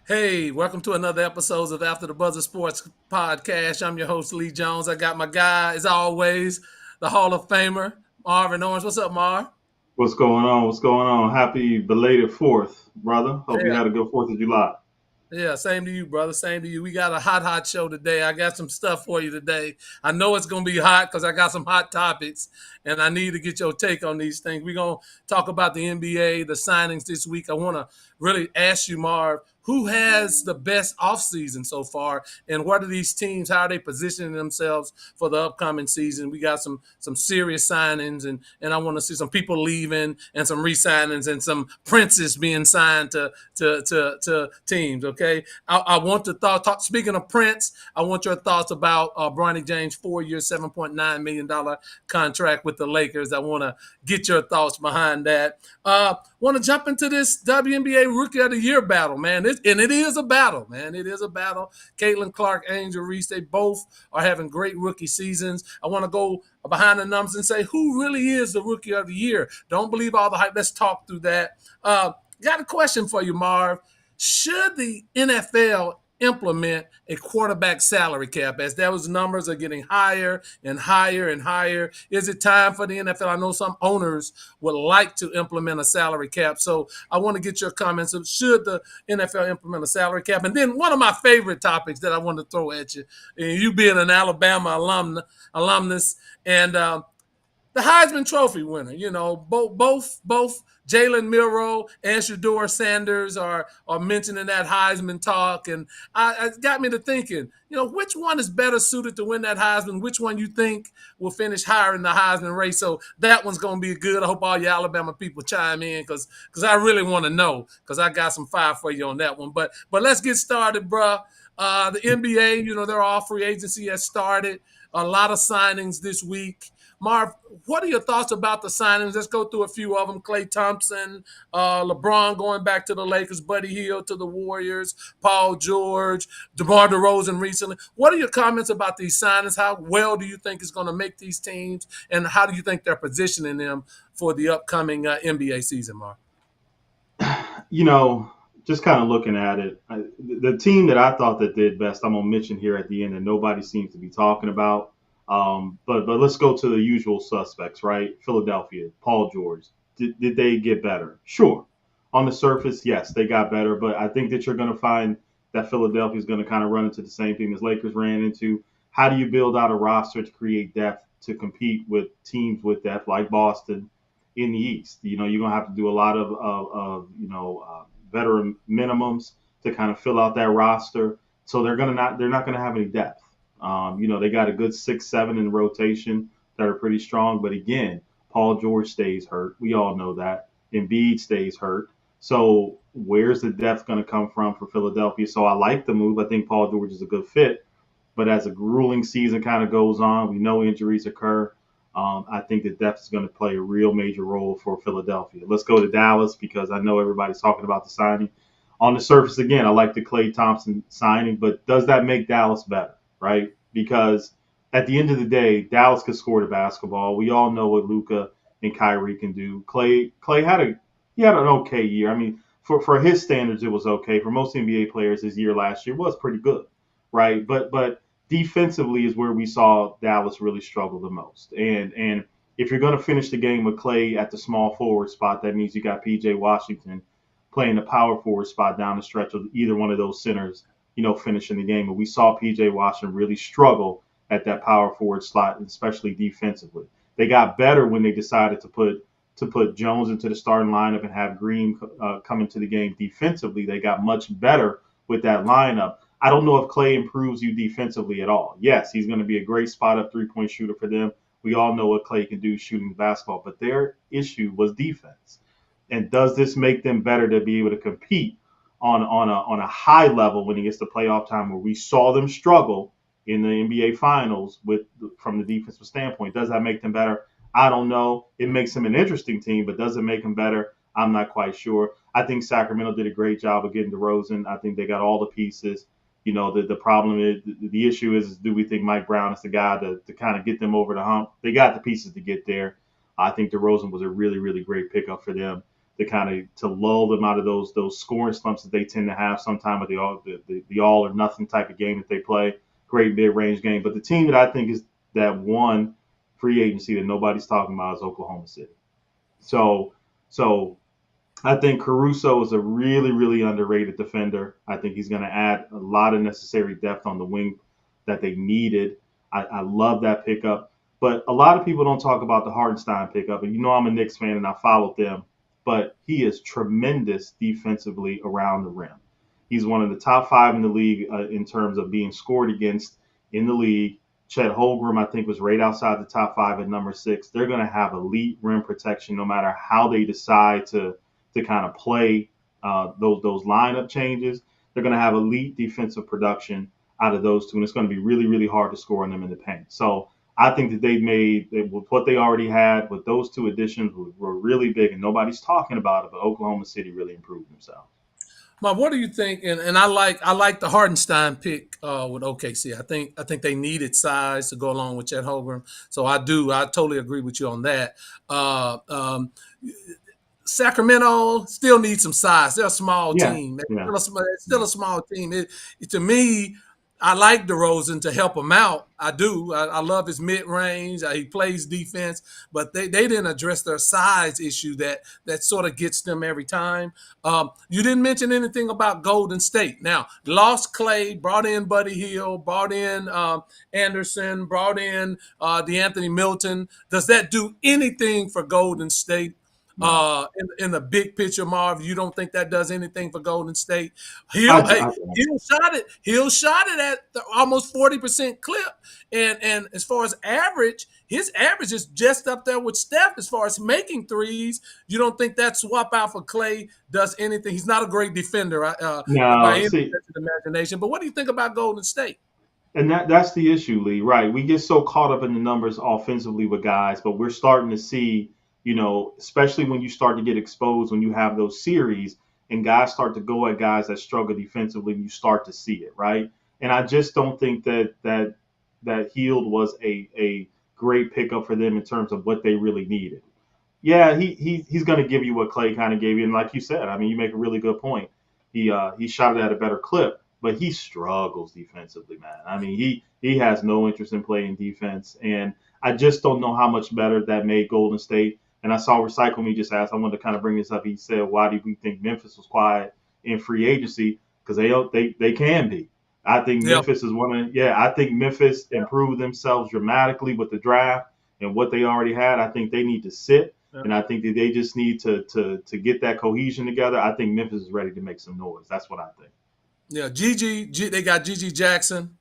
Hey, welcome to another episode of After the Buzzer Sports Podcast. I'm your host, Lee Jones. I got my guy, as always, the Hall of Famer, Marvin Owens. What's up, Marv? What's going on? What's going on? Happy belated 4th, brother. Hope you Yeah, had a good 4th of July. yeah, same to you, brother. Same to you. We got a hot show today. I got some stuff for you today. I know it's going to be hot because I got some hot topics, and I need to get your take on these things. We're going to talk about the NBA, the signings this week. I want to really ask you, Marv, who has the best offseason so far, and what are these teams, how are they positioning themselves for the upcoming season? We got some serious signings, and I want to see some people leaving and some re-signings and some princes being signed to teams. Okay, I want to talk. Speaking of Prince, I want your thoughts about Bronny James' 4-year, $7.9 million contract with the Lakers. I want to get your thoughts behind that. Want to jump into this WNBA Rookie of the Year battle, man. It is a battle, man. It is a battle. Caitlin Clark, Angel Reese, they both are having great rookie seasons. I want to go behind the numbers and say who really is the Rookie of the Year. Don't believe all the hype. Let's talk through that. Got a question for you, Marv. Should the NFL implement a quarterback salary cap as those numbers are getting higher and higher and higher? Is it time for the NFL? I know some owners would like to implement a salary cap. So I want to get your comments of should the NFL implement a salary cap? And then one of my favorite topics that I want to throw at you, and you being an Alabama alumnus, and the Heisman Trophy winner. You know, both Jalen Milroe and Shedeur Sanders are mentioning that Heisman talk, and it got me to thinking. You know, which one is better suited to win that Heisman? Which one you think will finish higher in the Heisman race? So that one's going to be good. I hope all you Alabama people chime in because I really want to know because I got some fire for you on that one. But let's get started, bruh. The NBA, you know, their all free agency has started. A lot of signings this week. Marv, what are your thoughts about the signings? Let's go through a few of them. Klay Thompson, LeBron going back to the Lakers, Buddy Hield to the Warriors, Paul George, DeMar DeRozan recently. What are your comments about these signings? How well do you think it's going to make these teams, and how do you think they're positioning them for the upcoming NBA season, Marv? You know, just kind of looking at it, the team that I thought that did best, I'm gonna mention here at the end, that nobody seems to be talking about. But let's go to the usual suspects, right? Philadelphia, Paul George. Did they get better? Sure. On the surface, yes, they got better. But I think that you're going to find that Philadelphia is going to kind of run into the same thing as Lakers ran into. How do you build out a roster to create depth to compete with teams with depth like Boston in the East? You know, you're going to have to do a lot of veteran minimums to kind of fill out that roster. So they're not going to have any depth. They got a good 6, 7 in rotation that are pretty strong. But again, Paul George stays hurt. We all know that. Embiid stays hurt. So where's the depth going to come from for Philadelphia? So I like the move. I think Paul George is a good fit. But as a grueling season kind of goes on, we know injuries occur. I think that depth is going to play a real major role for Philadelphia. Let's go to Dallas because I know everybody's talking about the signing. On the surface, again, I like the Klay Thompson signing, but does that make Dallas better? Right? Because at the end of the day, Dallas can score the basketball. We all know what Luka and Kyrie can do. Klay had an okay year. I mean, for his standards, it was okay. For most NBA players, his year last year was pretty good, right? But defensively is where we saw Dallas really struggle the most. And if you're going to finish the game with Klay at the small forward spot, that means you got PJ Washington playing the power forward spot down the stretch of either one of those centers, finishing the game. And we saw PJ Washington really struggle at that power forward slot, especially defensively. They got better when they decided to put Jones into the starting lineup and have Green come into the game defensively. They got much better with that lineup. I don't know if Klay improves you defensively at all. Yes, he's going to be a great spot up 3-point shooter for them. We all know what Klay can do shooting the basketball, but their issue was defense. And does this make them better to be able to compete on a high level when it gets to playoff time, where we saw them struggle in the NBA Finals from the defensive standpoint? Does that make them better? I don't know. It makes them an interesting team, but does it make them better? I'm not quite sure. I think Sacramento did a great job of getting DeRozan. I think they got all the pieces. The problem is, the issue is do we think Mike Brown is the guy to kind of get them over the hump? They got the pieces to get there. I think DeRozan was a really, really great pickup for them. to lull them out of those scoring slumps that they tend to have sometime with the all or nothing type of game that they play. Great mid range game. But the team that I think is that won free agency that nobody's talking about is Oklahoma City. So I think Caruso is a really, really underrated defender. I think he's going to add a lot of necessary depth on the wing that they needed. I love that pickup. But a lot of people don't talk about the Hartenstein pickup. And I'm a Knicks fan and I followed them. But he is tremendous defensively around the rim. He's one of the top 5 in the league in terms of being scored against in the league. Chet Holmgren, I think, was right outside the top 5 at number 6. They're going to have elite rim protection no matter how they decide to kind of play those lineup changes. They're going to have elite defensive production out of those two, and it's going to be really, really hard to score on them in the paint. So I think that with what they already had, with those 2 additions were really big, and nobody's talking about it, but Oklahoma City really improved themselves. Mom, what do you think? And I like the Hartenstein pick with OKC. I think they needed size to go along with Chet Holmgren. So I totally agree with you on that. Sacramento still needs some size. They're a small team. They're still a small team. To me, I like DeRozan to help him out. I do. I love his mid-range. He plays defense, but they didn't address their size issue that sort of gets them every time. You didn't mention anything about Golden State. Now, lost Klay, brought in Buddy Hield, brought in Anderson, brought in DeAnthony Milton. Does that do anything for Golden State? In the big picture, Marv, you don't think that does anything for Golden State? Hield shot it at almost 40% clip, and as far as average, his average is just up there with Steph as far as making threes. You don't think that swap out for Klay does anything? He's not a great defender by any stretch of the imagination. But what do you think about Golden State? And that's the issue, Lee. Right? We get so caught up in the numbers offensively with guys, but we're starting to see. Especially when you start to get exposed, when you have those series and guys start to go at guys that struggle defensively, you start to see it, right? And I just don't think that Hield was a great pickup for them in terms of what they really needed. Yeah, he's going to give you what Klay kind of gave you, and like you said, I mean, you make a really good point. He shot it at a better clip, but he struggles defensively, man. I mean, he has no interest in playing defense, and I just don't know how much better that made Golden State. And I saw Recycle Me just asked, I wanted to kind of bring this up. He said, why do we think Memphis was quiet in free agency? Because they can be. I think Memphis is I think Memphis improved themselves dramatically with the draft and what they already had. I think they need to sit, and I think that they just need to get that cohesion together. I think Memphis is ready to make some noise. That's what I think. Yeah, they got Gigi Jackson,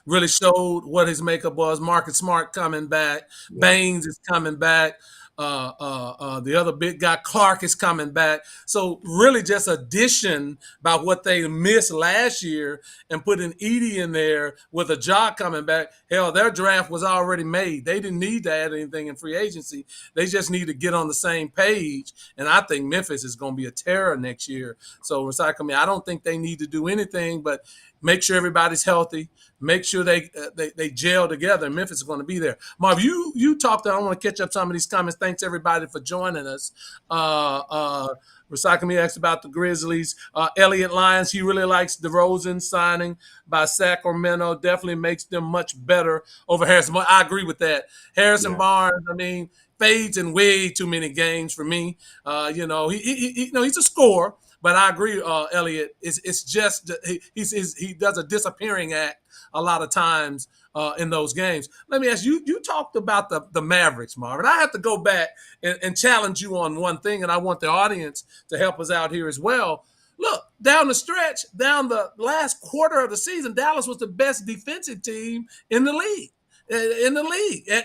really showed what his makeup was. Marcus Smart coming back. Yeah. Baines is coming back. The other big guy, Clark, is coming back. So really just addition by what they missed last year and putting Edie in there with a job coming back. Hell, their draft was already made. They didn't need to add anything in free agency. They just need to get on the same page. And I think Memphis is going to be a terror next year. So Recycle Me, I don't think they need to do anything but make sure everybody's healthy. Make sure they gel together. Memphis is going to be there. Marv, you talked. I want to catch up some of these comments. Thanks everybody for joining us. Recycle Me asked about the Grizzlies. Elliot Lyons, he really likes DeRozan signing by Sacramento. Definitely makes them much better over Harrison. I agree with that. Harrison Barnes, I mean, fades in way too many games for me. He's a scorer. But I agree, Elliot. It's just he does a disappearing act a lot of times in those games. Let me ask you. You talked about the Mavericks, Marvin. I have to go back and challenge you on one thing, and I want the audience to help us out here as well. Look, down the stretch, down the last quarter of the season, Dallas was the best defensive team in the league.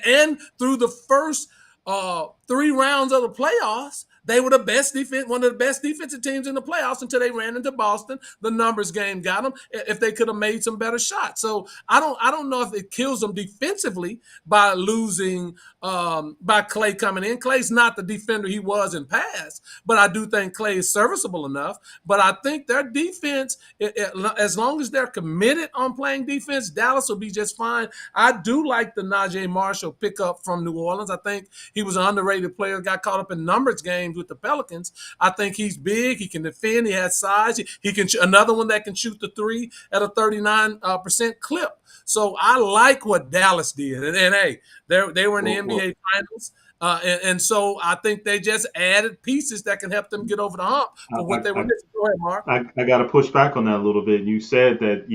And through the first 3 rounds of the playoffs, they were one of the best defensive teams in the playoffs until they ran into Boston. The numbers game got them. If they could have made some better shots, so I don't know if it kills them defensively by losing by Klay coming in. Klay's not the defender he was in past, but I do think Klay is serviceable enough. But I think their defense, as long as they're committed on playing defense, Dallas will be just fine. I do like the Najee Marshall pickup from New Orleans. I think he was an underrated player. Got caught up in numbers games games with the Pelicans. I think he's big. He can defend. He has size. He can another one that can shoot the three at a 39% clip. So I like what Dallas did. And hey, they were in the NBA Finals. And so I think they just added pieces that can help them get over the hump for what they were missing. Go ahead, Mark. I got to push back on that a little bit. You said that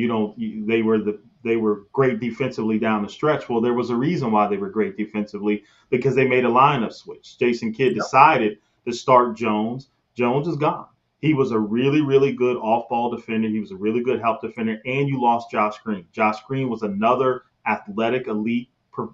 they were great defensively down the stretch. Well, there was a reason why they were great defensively, because they made a lineup switch. Jason Kidd decided to start Jones. Jones is gone. He was a really, really good off-ball defender. He was a really good help defender, and you lost Josh Green. Josh Green was another athletic, elite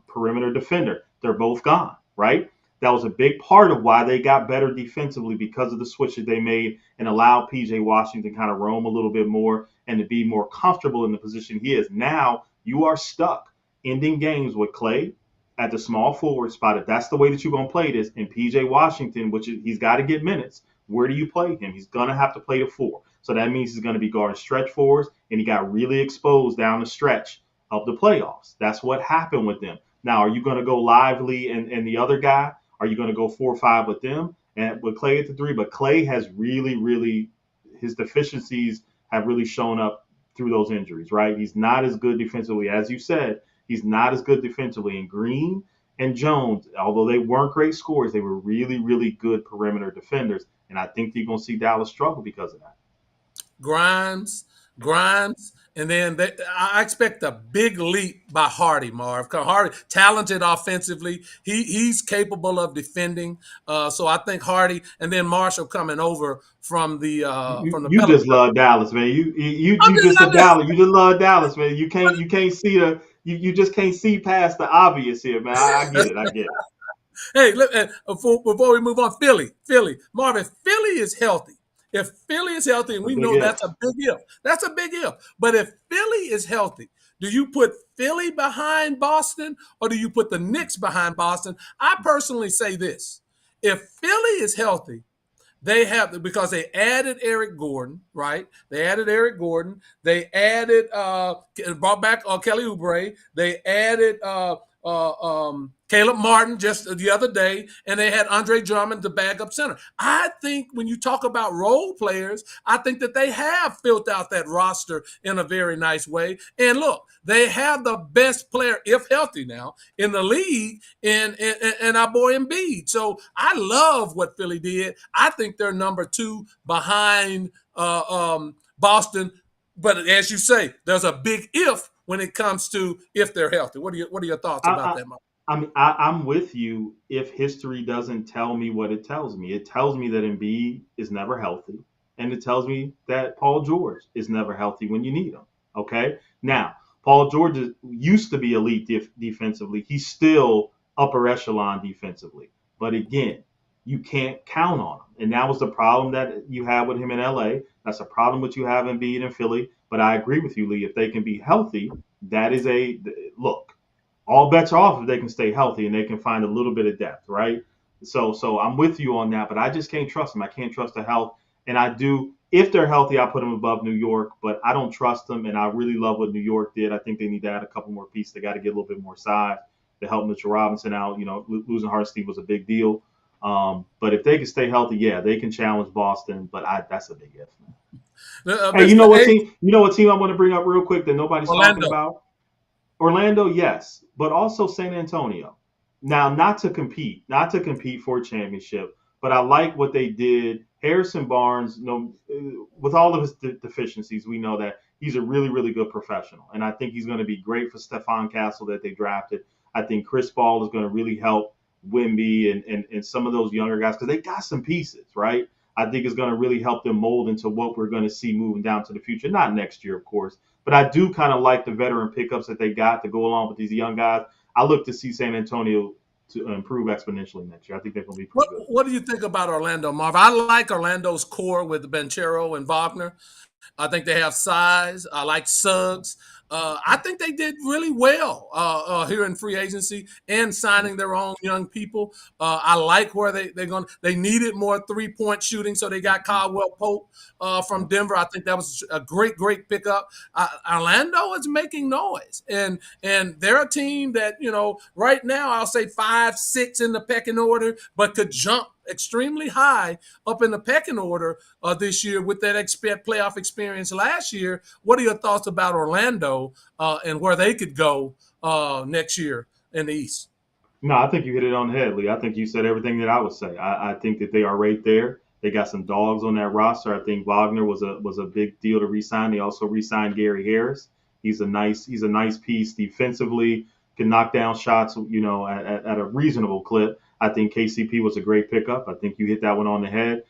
perimeter defender. They're both gone, right? That was a big part of why they got better defensively, because of the switch that they made and allowed P.J. Washington to kind of roam a little bit more and to be more comfortable in the position he is. Now you are stuck ending games with Klay at the small forward spot. If that's the way that you're going to play this, and P.J. Washington, which he's got to get minutes, where do you play him? He's going to have to play the four. So that means he's going to be guarding stretch fours, and he got really exposed down the stretch of the playoffs. That's what happened with them. Now, are you going to go Lively and the other guy? Are you going to go 4-5 with them and with Klay at the three? But Klay has really, really, his deficiencies have really shown up through those injuries, right? He's not as good defensively. As you said, he's not as good defensively. And Green and Jones, although they weren't great scorers, they were really, really good perimeter defenders. And I think you're going to see Dallas struggle because of that. Grimes, and then I expect a big leap by Hardy, Marv. Hardy, talented offensively, he's capable of defending. So I think Hardy, and then Marshall coming over from the You Pelicans. Just love Dallas, man. You just a Dallas. You just love Dallas, man. You can't see you just can't see past the obvious here, man. I get it. Hey, look, before we move on, Philly, Marvin, Philly is healthy. If Philly is healthy, and we know that's a big if. But if Philly is healthy, do you put Philly behind Boston, or do you put the Knicks behind Boston? I personally say this. If Philly is healthy, they have, because they added Eric Gordon, right? They added Eric Gordon. They added brought back Kelly Oubre. They added Caleb Martin just the other day, and they had Andre Drummond to bag up center. I think when you talk about role players, I think that they have filled out that roster in a very nice way. And look, they have the best player, if healthy now, in the league in our boy Embiid. So I love what Philly did. I think they're number 2 behind Boston. But as you say, there's a big if when it comes to if they're healthy. What are your thoughts about that, Mark? I'm with you. If history doesn't tell me what it tells me that Embiid is never healthy, and it tells me that Paul George is never healthy when you need him. Okay. Now, Paul George used to be elite defensively. He's still upper echelon defensively, but again, you can't count on him, and that was the problem that you had with him in LA. That's a problem with you have Embiid in Philly. But I agree with you, Lee. If they can be healthy, that is a look. All bets are off if they can stay healthy and they can find a little bit of depth, right? So I'm with you on that, but I just can't trust them. I can't trust their health. And I do, if they're healthy, I put them above New York, but I don't trust them. And I really love what New York did. I think they need to add a couple more pieces. They got to get a little bit more size to help Mitchell Robinson out. You know, losing Hartenstein was a big deal. But if they can stay healthy, yeah, they can challenge Boston. But that's a big if, man. Hey, you know what team I want to bring up real quick that nobody's talking about? Orlando, yes, but also San Antonio. Now, not to compete for a championship, but I like what they did. Harrison Barnes, with all of his deficiencies, we know that he's a really, really good professional, and I think he's going to be great for Stephon Castle that they drafted. I think Chris Paul is going to really help Wemby and some of those younger guys because they got some pieces, right? I think it's going to really help them mold into what we're going to see moving down to the future. Not next year, of course, but I do kind of like the veteran pickups that they got to go along with these young guys. I look to see San Antonio to improve exponentially next year. I think they're going to be pretty good. What do you think about Orlando, Marv? I like Orlando's core with Banchero and Wagner. I think they have size. I like Suggs. I think they did really well here in free agency and signing their own young people. I like where they needed more 3-point shooting, so they got Caldwell Pope from Denver. I think that was a great pickup. Orlando is making noise, and they're a team that right now I'll say 5-6 in the pecking order, but could jump extremely high up in the pecking order this year with that playoff experience last year. What are your thoughts about Orlando and where they could go next year in the East? No, I think you hit it on the head, Lee. I think you said everything that I would say. I think that they are right there. They got some dogs on that roster. I think Wagner was a big deal to re-sign. They also re-signed Gary Harris. He's a nice piece defensively. Can knock down shots, at a reasonable clip. I think KCP was a great pickup. I think you hit that one on the head.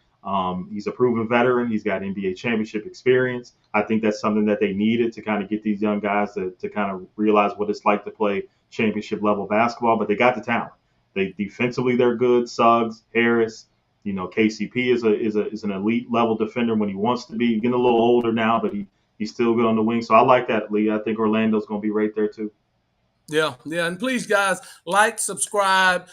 He's a proven veteran. He's got NBA championship experience. I think that's something that they needed to kind of get these young guys to kind of realize what it's like to play championship level basketball. But they got the talent. They defensively they're good. Suggs, Harris, KCP is an elite level defender when he wants to be. He's getting a little older now, but he's still good on the wing. So I like that, Lee. I think Orlando's going to be right there too. Yeah, yeah. And please, guys, like, subscribe,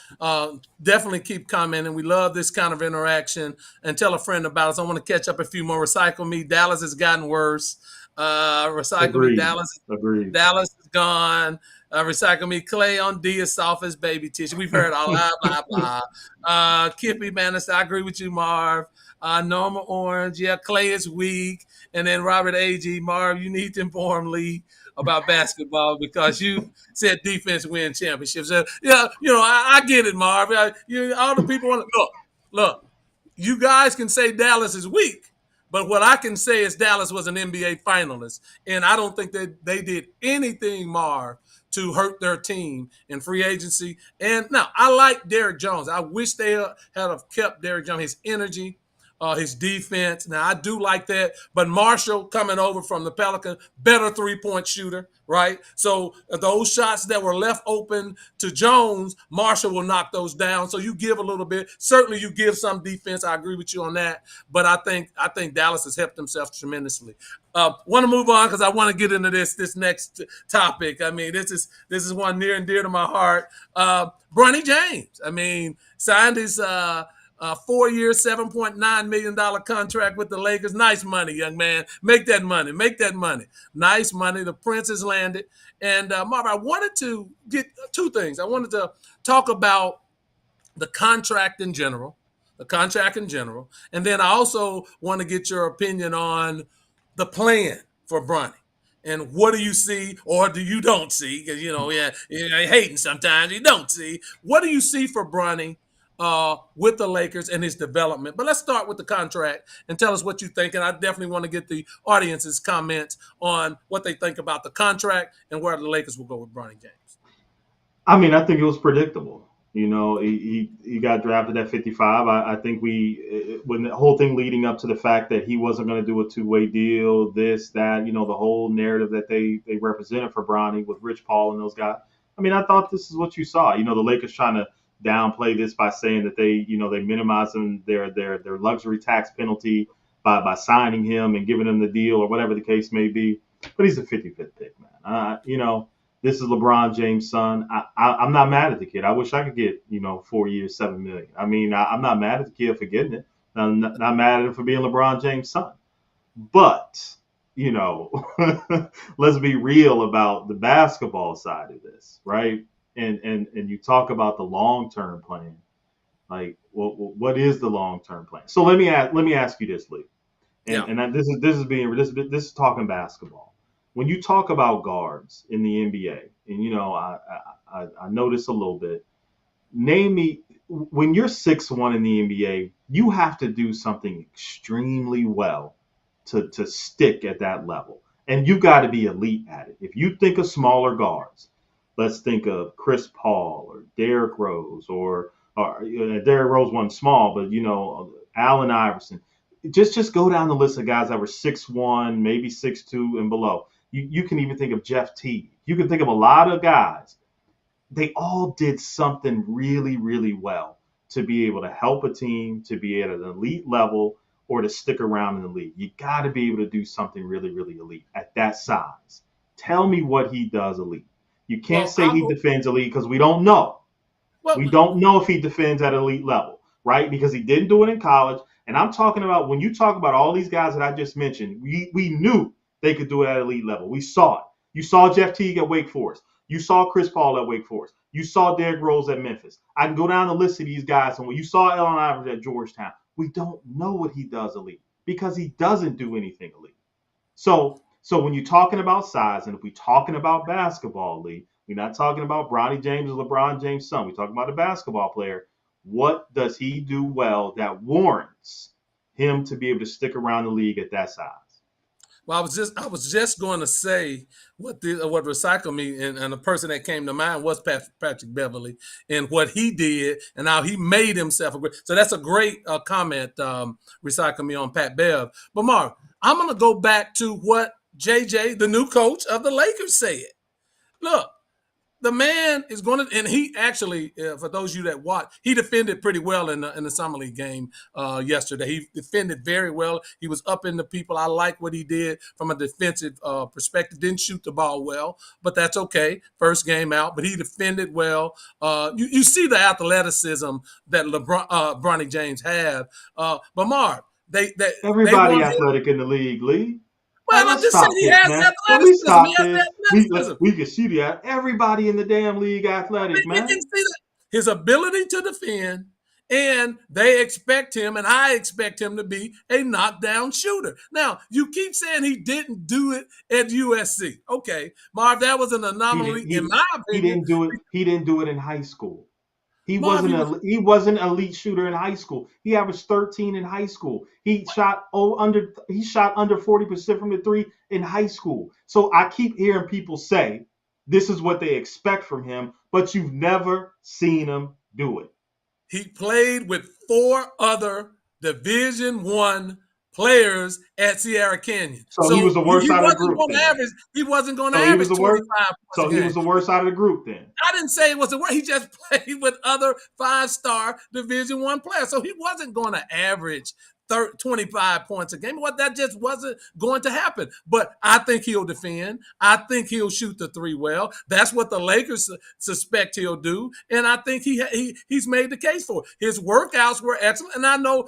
definitely keep commenting. We love this kind of interaction. And tell a friend about us. I want to catch up a few more. Recycle Me. Dallas has gotten worse. Recycle Me. Agreed. Dallas. Agreed. Dallas is gone. Recycle Me. Klay on D is soft as baby tissue. We've heard all blah, blah, blah. Kippy Bannister. I agree with you, Marv. Norma Orange. Yeah, Klay is weak. And then Robert A.G. Marv, you need to inform Lee about basketball because you said defense win championships. Yeah, I get it, Marv. All the people want to look. You guys can say Dallas is weak, but what I can say is Dallas was an NBA finalist, and I don't think that they did anything, Marv, to hurt their team in free agency. And now I like Derrick Jones. I wish they had have kept Derrick Jones, his energy. His defense. Now, I do like that. But Marshall coming over from the Pelicans, better three-point shooter, right? So those shots that were left open to Jones, Marshall will knock those down. So you give a little bit. Certainly you give some defense. I agree with you on that. But I think Dallas has helped themselves tremendously. Want to move on because I want to get into this next topic. I mean, this is one near and dear to my heart. Bronny James, signed his 4-year, $7.9 million contract with the Lakers. Nice money, young man. Make that money. Nice money. The Prince has landed. And, Marv, I wanted to get two things. I wanted to talk about the contract in general. And then I also want to get your opinion on the plan for Bronny. And what do you see or do you don't see? Because, you're hating sometimes. You don't see. What do you see for Bronny with the Lakers and his development? But let's start with the contract and tell us what you think. And I definitely want to get the audience's comments on what they think about the contract and where the Lakers will go with Bronny James. I think it was predictable. He got drafted at 55. I think when the whole thing leading up to the fact that he wasn't going to do a two-way deal, this, that, the whole narrative that they represented for Bronny with Rich Paul and those guys. I thought this is what you saw. The Lakers trying to downplay this by saying that they minimizing their luxury tax penalty by signing him and giving him the deal or whatever the case may be. But he's a 55th pick, man. This is LeBron James' son. I'm not mad at the kid. I wish I could get 4 years, $7 million. I'm not mad at the kid for getting it. I'm not mad at him for being LeBron James' son. But let's be real about the basketball side of this, right? And you talk about the long-term plan. Like, what is the long-term plan? So let me ask you this, Lee. This is talking basketball. When you talk about guards in the NBA, and I notice a little bit. Name me when you're 6'1" in the NBA, you have to do something extremely well to stick at that level, and you got to be elite at it. If you think of smaller guards. Let's think of Chris Paul or Derrick Rose or Derrick Rose wasn't small, but Allen Iverson. Just go down the list of guys that were 6'1", maybe 6'2", and below. You can even think of Jeff Teague. You can think of a lot of guys. They all did something really, really well to be able to help a team, to be at an elite level, or to stick around in the league. You got to be able to do something really, really elite at that size. Tell me what he does elite. You can't say he defends elite because we don't know. We don't know if he defends at elite level, right? Because he didn't do it in college. And I'm talking about when you talk about all these guys that I just mentioned, we knew they could do it at elite level. We saw it. You saw Jeff Teague at Wake Forest. You saw Chris Paul at Wake Forest. You saw Derrick Rose at Memphis. I can go down the list of these guys. And when you saw Allen Iverson at Georgetown, we don't know what he does elite because he doesn't do anything elite. So when you're talking about size, and if we're talking about basketball, Lee, we're not talking about Bronny James or LeBron James' son. We're talking about a basketball player. What does he do well that warrants him to be able to stick around the league at that size? Well, I was just going to say what recycled me, and the person that came to mind was Patrick Beverley and what he did and how he made himself a great. So that's a great comment. Recycle me on Pat Bev. But Mark, I'm going to go back to what JJ, the new coach of the Lakers, said. Look, the man is going to, and he actually, for those of you that watch, he defended pretty well in the summer league game yesterday. He defended very well. He was up in the people. I like what he did from a defensive perspective. Didn't shoot the ball well, but that's okay. First game out, but he defended well. You see the athleticism that Bronny James have. But Mark, everybody they athletic in the league, Lee. Well, I'm just saying he has athleticism. He has athleticism. We can see that. Everybody in the damn league athletic, man. You can see that. His ability to defend, and they expect him, and I expect him to be a knockdown shooter. Now, you keep saying he didn't do it at USC. Okay, Marv, that was an anomaly in my opinion. He didn't do it in high school. He wasn't an elite shooter in high school. He averaged 13 in high school. He shot under 40% from the three in high school. So I keep hearing people say this is what they expect from him, but you've never seen him do it. He played with 4 other Division I players at Sierra Canyon. So he was the worst out of the group. He wasn't going to average 25 points. So he was the worst out of the group then. I didn't say it was the worst. He just played with other 5-star Division I players. So he wasn't going to average 25 points a game. What that just wasn't going to happen. But I think he'll defend. I think he'll shoot the 3 well. That's what the Lakers suspect he'll do. And I think he's made the case for it. His workouts were excellent. And I know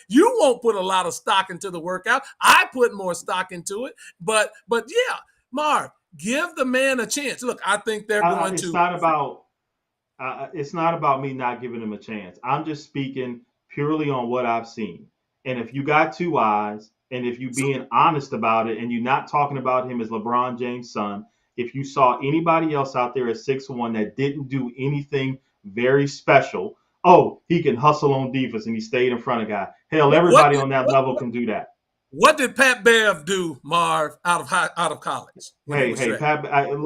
you won't put a lot of stock into the workout. I put more stock into it. But yeah, Marv, give the man a chance. Look, I think they're going to. It's not about me not giving him a chance. I'm just speaking purely on what I've seen. And if you got 2 eyes, and if you being honest about it, and you're not talking about him as LeBron James' son, if you saw anybody else out there at 6'1" that didn't do anything very special, he can hustle on defense and he stayed in front of guy. Hell, everybody on that level can do that. What did Pat Bev do, Marv, out of college? Hey, Pat.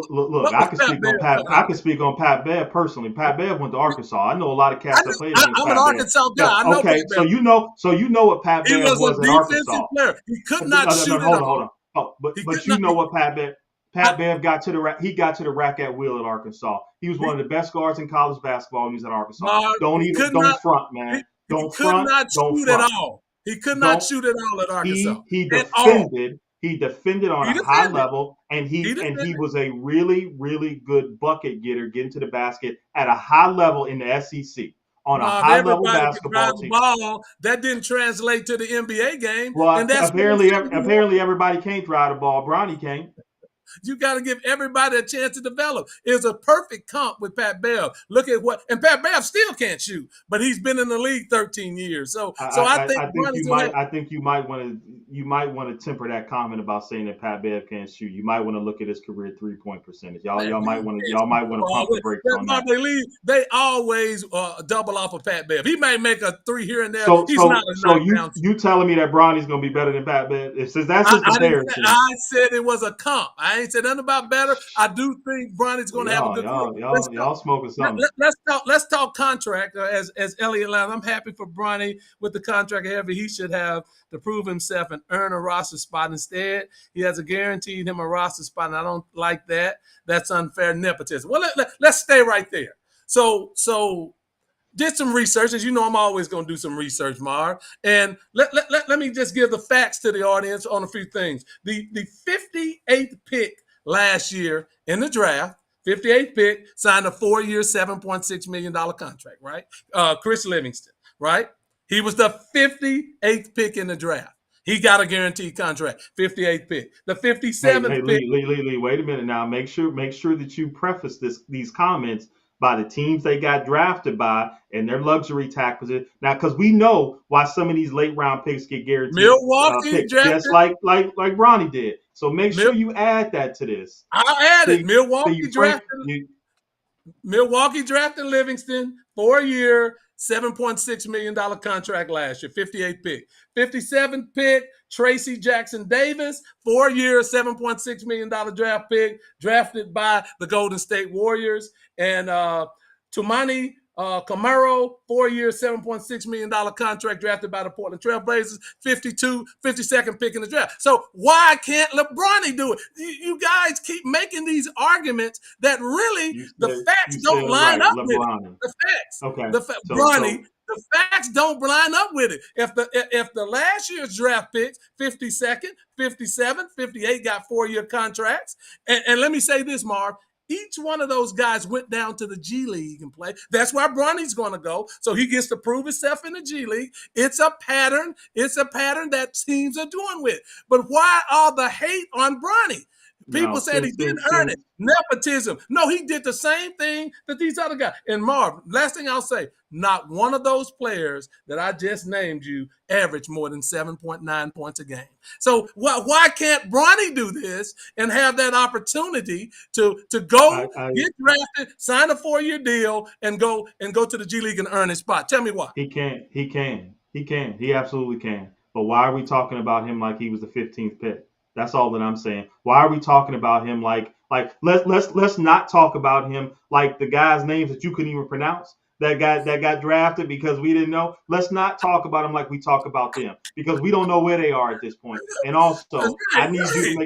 Look, I can speak on Pat Bev personally. Pat Bev went to Arkansas. I know a lot of cats that played against Pat Bev. I'm an Arkansas guy. I know okay, so you know what Pat Bev was in Arkansas. Player. He could not shoot. Hold on. But you know what Pat Bev got to the rack. He got to the rack at will at Arkansas. He was one of the best guards in college basketball when he was at Arkansas. Don't front, man. Don't front. Don't front. At all. He could not shoot at all at Arkansas. He defended. He defended on a high level, and he was a really, really good bucket getter, getting to the basket at a high level in the SEC on a high level basketball team. That didn't translate to the NBA game. Well, and apparently everybody can't drive the ball. Bronny can't. You got to give everybody a chance to develop. It's a perfect comp with Pat Bev. Look at and Pat Bev still can't shoot, but he's been in the league 13 years. I think you might want to temper that comment about saying that Pat Bev can't shoot. You might want to look at his career 3-point percentage. Y'all might want to pump the brakes on that. They always double off of Pat Bev. He may make a 3 here and there. You telling me that Bronny's going to be better than Pat Bev? That's his comparison. I said it was a comp. I ain't said nothing about better. I do think Bronny's going to have a good career. Y'all smoking something. Let's talk contract. As Elliot Loud, I'm happy for Bronny with the contract heavy. He should have to prove himself and earn a roster spot. Instead, he has guaranteed him a roster spot, and I don't like that. That's unfair nepotism. Well, let's stay right there. So did some research. As you know, I'm always going to do some research, Marv. And let me just give the facts to the audience on a few things. The 58th pick last year in the draft, 58th pick, signed a 4-year, $7.6 million contract, right? Chris Livingston, right? He was the 58th pick in the draft. He got a guaranteed contract, 58th pick. The 57th pick. Lee, wait a minute now. Make sure that you preface these comments by the teams they got drafted by and their luxury tax position. Now, because we know why some of these late round picks get guaranteed Milwaukee picks, drafted. just like Bronny did. So make sure you add that to this. I added Milwaukee drafted Livingston, 4-year, $7.6 million contract last year, 58th pick. 57th pick, Tracy Jackson Davis, 4-year, $7.6 million draft pick, drafted by the Golden State Warriors. And Tumani Camaro, 4-year, $7.6 million contract, drafted by the Portland Trail Blazers, 52nd pick in the draft. So why can't LeBron do it? You guys keep making these arguments that really the facts don't line up with it. The facts. Okay. Bronny, the facts don't line up with it. If the last year's draft picks, 52nd, 57th, 58, got 4-year contracts, and let me say this, Marv, each one of those guys went down to the G League and play. That's why Bronny's going to go. So he gets to prove himself in the G League. It's a pattern. It's a pattern that teams are doing with. But why all the hate on Bronny? People said he didn't earn it. Nepotism. No, he did the same thing that these other guys. And Marv, last thing I'll say, not one of those players that I just named you averaged more than 7.9 points a game. So why can't Bronny do this and have that opportunity to go get drafted, sign a 4-year deal, and go to the G League and earn his spot? Tell me why. He can. He absolutely can. But why are we talking about him like he was the 15th pick? That's all that I'm saying. Why are we talking about him like let's not talk about him like the guys' names that you couldn't even pronounce that got drafted because we didn't know. Let's not talk about them like we talk about them because we don't know where they are at this point. And also, I need you to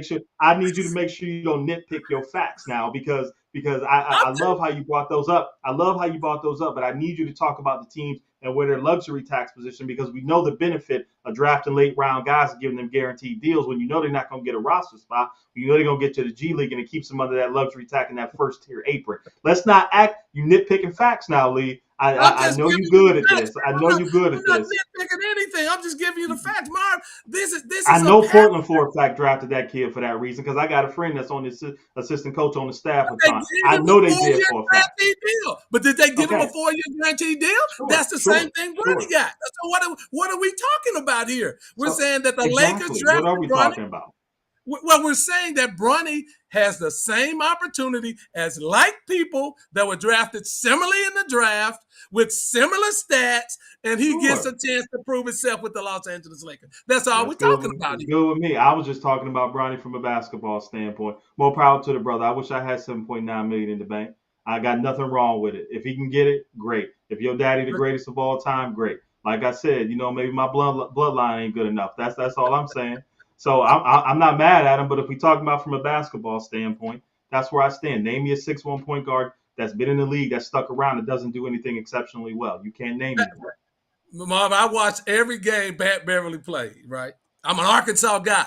make sure you don't nitpick your facts now because I love how you brought those up. But I need you to talk about the teams and where their luxury tax position because we know the benefit of drafting late round guys and giving them guaranteed deals when you know they're not going to get a roster spot. You know they're going to get to the G League and it keeps them under that luxury tax and that first tier apron. Let's not act you nitpicking facts now, Lee. I know you're good at this. I'm not nitpicking anything. I'm just giving you the facts, Marv. This is. I know Portland for a fact drafted that kid for that reason because I got a friend that's on the assistant coach on the staff with time. I know they did for a fact. Deal. But did they give him a 4-year guaranteed deal? Sure, that's the same thing Bronny got. So what are we talking about here? We're saying that the Lakers drafted What are we talking about? Well, we're saying that Bronny has the same opportunity as like people that were drafted similarly in the draft with similar stats, and he gets a chance to prove himself with the Los Angeles Lakers. That's all we're talking about. Good with me. I was just talking about Bronny from a basketball standpoint. More power to the brother. I wish I had $7.9 million in the bank. I got nothing wrong with it. If he can get it, great. If your daddy the greatest of all time, great. Like I said, maybe my bloodline ain't good enough. That's all I'm saying. So I'm not mad at him, but if we talk about from a basketball standpoint, that's where I stand. Name me a 6'1" point guard that's been in the league, that's stuck around, and doesn't do anything exceptionally well. You can't name it. Marv, I watched every game Pat Beverly played, right? I'm an Arkansas guy.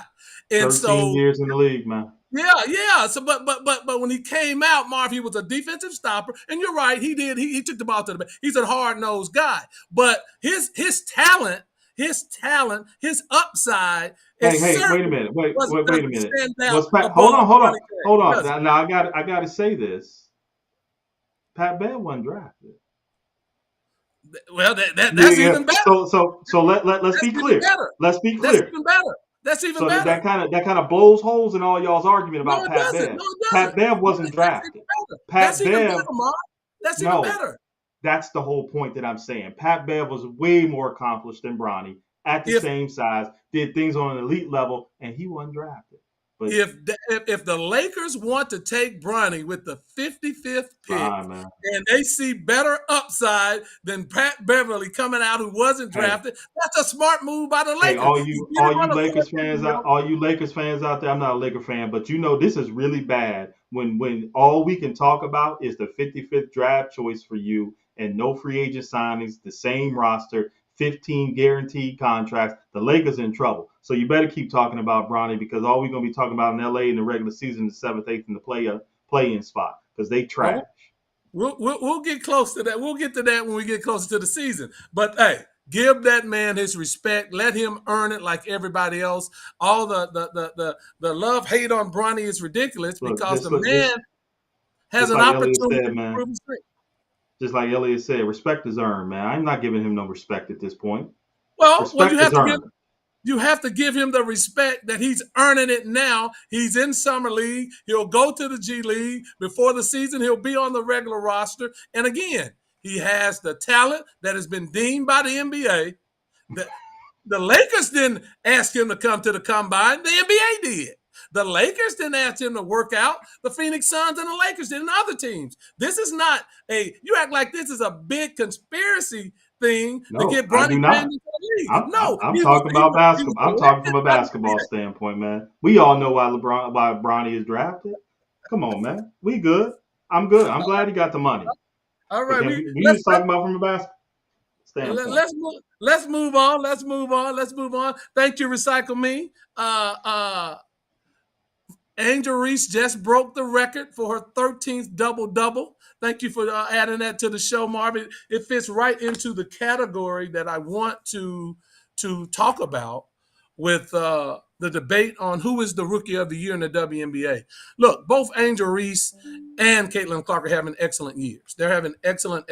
And 13 years in the league, man. Yeah. So, but when he came out, Marv, he was a defensive stopper, and you're right. He did. He took the ball to the back. He's a hard-nosed guy, but his talent, his upside. Hey, wait a minute. Wait a minute. Hold on. Now I got to say this. Pat Bev wasn't drafted. Well, that's even better. So let's be clear. Let's be clear. That's even better. That's even better. That kind of blows holes in all y'all's argument about Pat Bev. Pat Bev wasn't drafted. That's even better, Mark. That's even better. That's the whole point that I'm saying. Pat Bev was way more accomplished than Bronny, at the same size, did things on an elite level, and he wasn't drafted. But if the Lakers want to take Bronny with the 55th pick and they see better upside than Pat Beverly coming out who wasn't drafted, that's a smart move by the Lakers. Hey, all you Lakers fans out there, I'm not a Laker fan, but this is really bad when all we can talk about is the 55th draft choice for you and no free agent signings, the same roster, 15 guaranteed contracts. The Lakers in trouble. So you better keep talking about Bronny because all we're going to be talking about in LA in the regular season is 7th, 8th in the play-in spot because they trash. We'll get close to that. We'll get to that when we get closer to the season. But, hey, give that man his respect. Let him earn it like everybody else. All the love-hate on Bronny is ridiculous because the man has an opportunity to prove his strength. just like Elliot said, respect is earned, man. I'm not giving him no respect at this point. Well, Respect is earned. you have to give him the respect that he's earning it now. He's in summer league. He'll go to the G League before the season. He'll be on the regular roster. And again, he has the talent that has been deemed by the NBA. The Lakers didn't ask him to come to the combine. The NBA did. The Lakers didn't ask him to work out. The Phoenix Suns and the Lakers did, and other teams. This is not you act like this is a big conspiracy thing to No, get I Bronny do James not. into the league. I'm, No, I'm talking about basketball. I'm talking from a by the basketball NBA. standpoint, man. We all know why Bronny is drafted. Come on, man. We good. I'm good. I'm glad he got the money. All But right, then we just talking about from a basketball standpoint. let's move on. Let's move on. Let's move on. Thank you, Recycle Me. Angel Reese just broke the record for her 13th double-double. Thank you for adding that to the show, Marvin. It fits right into the category that I want to talk about with the debate on who is the Rookie of the Year in the WNBA. Look, both Angel Reese and Caitlin Clark are having excellent years. They're having excellent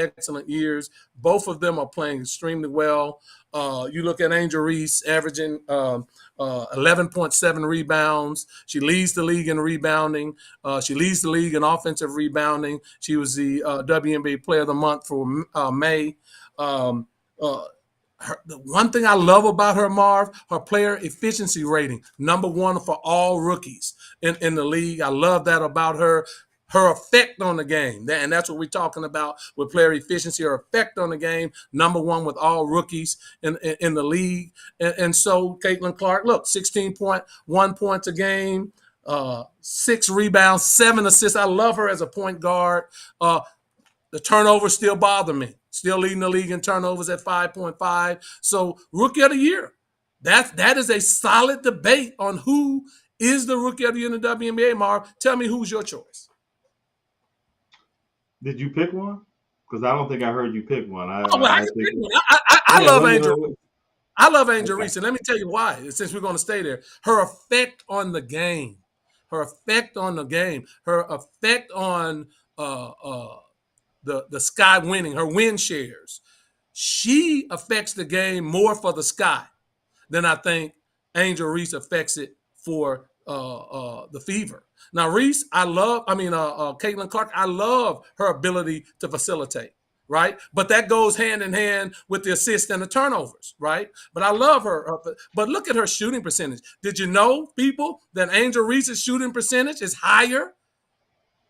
years. Both of them are playing extremely well. You look at Angel Reese averaging 11.7 rebounds. She leads the league in rebounding. She leads the league in offensive rebounding. She was the WNBA Player of the Month for May. The one thing I love about her, Marv, her player efficiency rating, #1 for all rookies in the league. I love that about her. Her effect on the game, and that's what we're talking about with player efficiency. Her effect on the game, #1 with all rookies in the league. And so Caitlin Clark, look, 16.1 points a game, 6 rebounds, 7 assists. I love her as a point guard. The turnovers still bother me. Still leading the league in turnovers at 5.5. So Rookie of the Year. That is a solid debate on who is the Rookie of the Year in the WNBA, Marv. Tell me who's your choice. Did you pick one? Because I don't think I heard you pick one. I can think. pick one. I love Angel. I love Angel Okay. Reese, and let me tell you why. Since we're going to stay there, her effect on the game, her effect on the Sky winning, her win shares. She affects the game more for the Sky than I think Angel Reese affects it for the Fever. Now, Reese, Caitlin Clark, I love her ability to facilitate, right? But that goes hand in hand with the assists and the turnovers, right? But I love her. But look at her shooting percentage. Did you know, people, that Angel Reese's shooting percentage is higher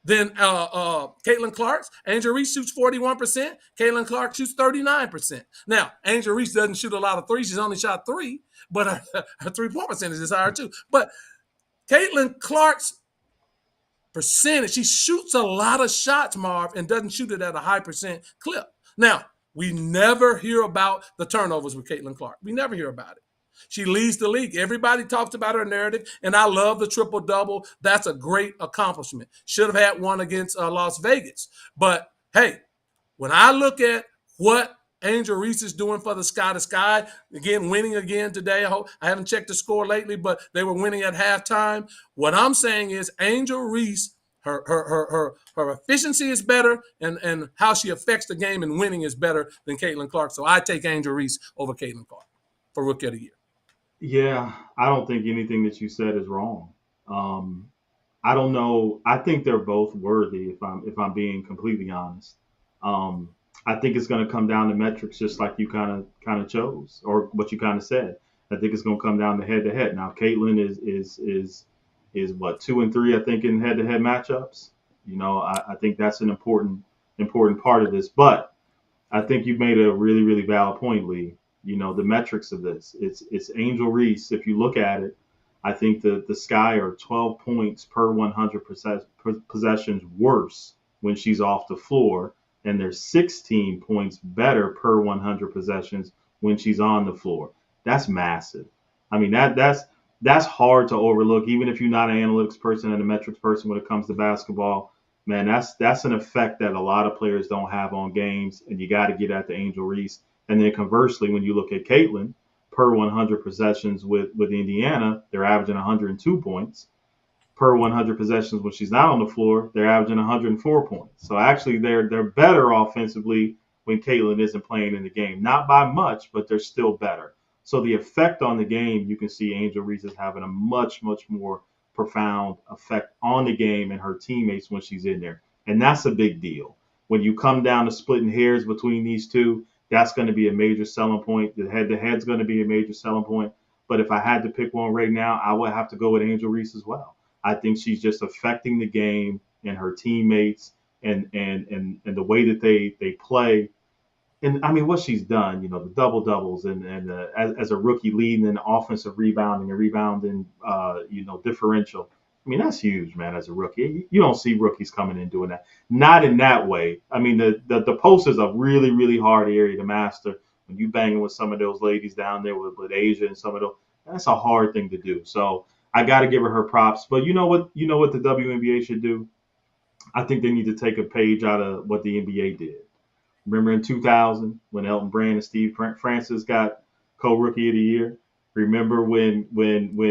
than Caitlin Clark's? Angel Reese shoots 41%. Caitlin Clark shoots 39%. Now, Angel Reese doesn't shoot a lot of threes. She's only shot 3, but her 3-point percentage is higher too. But Caitlin Clark's percentage, she shoots a lot of shots, Marv, and doesn't shoot it at a high percent clip. Now, we never hear about the turnovers with Caitlin Clark. We never hear about it. She leads the league. Everybody talks about her narrative, and I love the triple-double. That's a great accomplishment. Should have had one against Las Vegas. But, hey, when I look at what Angel Reese is doing for the Sky, again, winning again today. I haven't checked the score lately, but they were winning at halftime. What I'm saying is Angel Reese, her efficiency is better, and how she affects the game and winning is better than Caitlin Clark. So I take Angel Reese over Caitlin Clark for Rookie of the Year. Yeah, I don't think anything that you said is wrong. I don't know. I think they're both worthy. If I'm being completely honest, I think it's going to come down to metrics, just like you kind of chose, or what you kind of said. I think it's going to come down to head to head. Now, Caitlin is what 2 and 3, I think, in head to head matchups. I think that's an important part of this. But I think you made a really, really valid point, Lee. The metrics of this. It's Angel Reese. If you look at it, I think the Sky are 12 points per 100 possessions worse when she's off the floor, and they're 16 points better per 100 possessions when she's on the floor. That's massive. I mean, that's hard to overlook, even if you're not an analytics person and a metrics person when it comes to basketball. Man, that's an effect that a lot of players don't have on games, and you got to get at the Angel Reese. And then conversely, when you look at Caitlin, per 100 possessions with Indiana, they're averaging 102 points. per 100 possessions when she's not on the floor, they're averaging 104 points. So actually, they're better offensively when Caitlin isn't playing in the game. Not by much, but they're still better. So the effect on the game, you can see Angel Reese is having a much, much more profound effect on the game and her teammates when she's in there. And that's a big deal. When you come down to splitting hairs between these two, that's going to be a major selling point. The head's going to be a major selling point. But if I had to pick one right now, I would have to go with Angel Reese as well. I think she's just affecting the game and her teammates and the way that they play. And I mean, what she's done, the double doubles and as a rookie leading in offensive rebounding, differential. I mean, that's huge, man. As a rookie, you don't see rookies coming in doing that. Not in that way. I mean, the post is a really, really hard area to master. When you banging with some of those ladies down there with Asia and some of those, that's a hard thing to do. So I got to give her props. But you know what the WNBA should do? I think they need to take a page out of what the NBA did. Remember in 2000 when Elton Brand and Steve Francis got co-rookie of the year? Remember when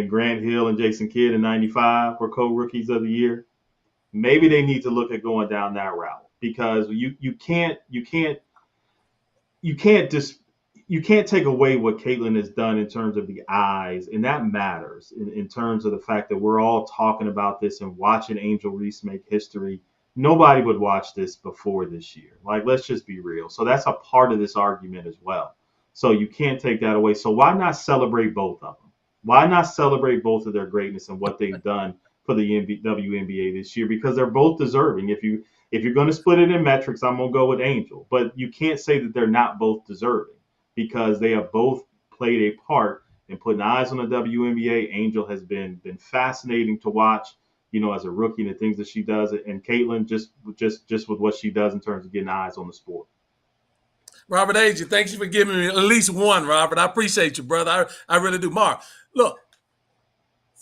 Grant Hill and Jason Kidd in '95 were co-rookies of the year? Maybe they need to look at going down that route because you can't take away what Caitlin has done in terms of the eyes, and that matters in terms of the fact that we're all talking about this and watching Angel Reese make history. Nobody would watch this before this year. Like, let's just be real. So that's a part of this argument as well. So you can't take that away. So why not celebrate both of them? Why not celebrate both of their greatness and what they've done for the WNBA this year? Because they're both deserving. If you're going to split it in metrics, I'm going to go with Angel. But you can't say that they're not both deserving because they have both played a part in putting eyes on the WNBA. Angel has been fascinating to watch, as a rookie and the things that she does. And Caitlin just with what she does in terms of getting eyes on the sport. Robert Agee, thank you for giving me at least one, Robert. I appreciate you, brother. I really do. Mark, look,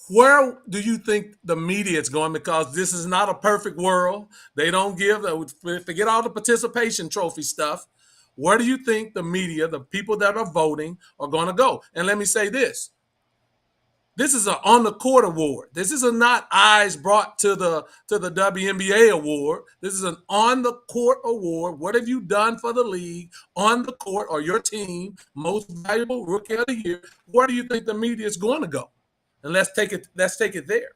where do you think the media is going? Because this is not a perfect world. They don't forget all the participation trophy stuff. Where do you think the media, the people that are voting, are going to go? And let me say this. This is an on-the-court award. This is not eyes brought to the WNBA award. This is an on-the-court award. What have you done for the league on the court or your team? Most valuable rookie of the year. Where do you think the media is going to go? And let's take it there.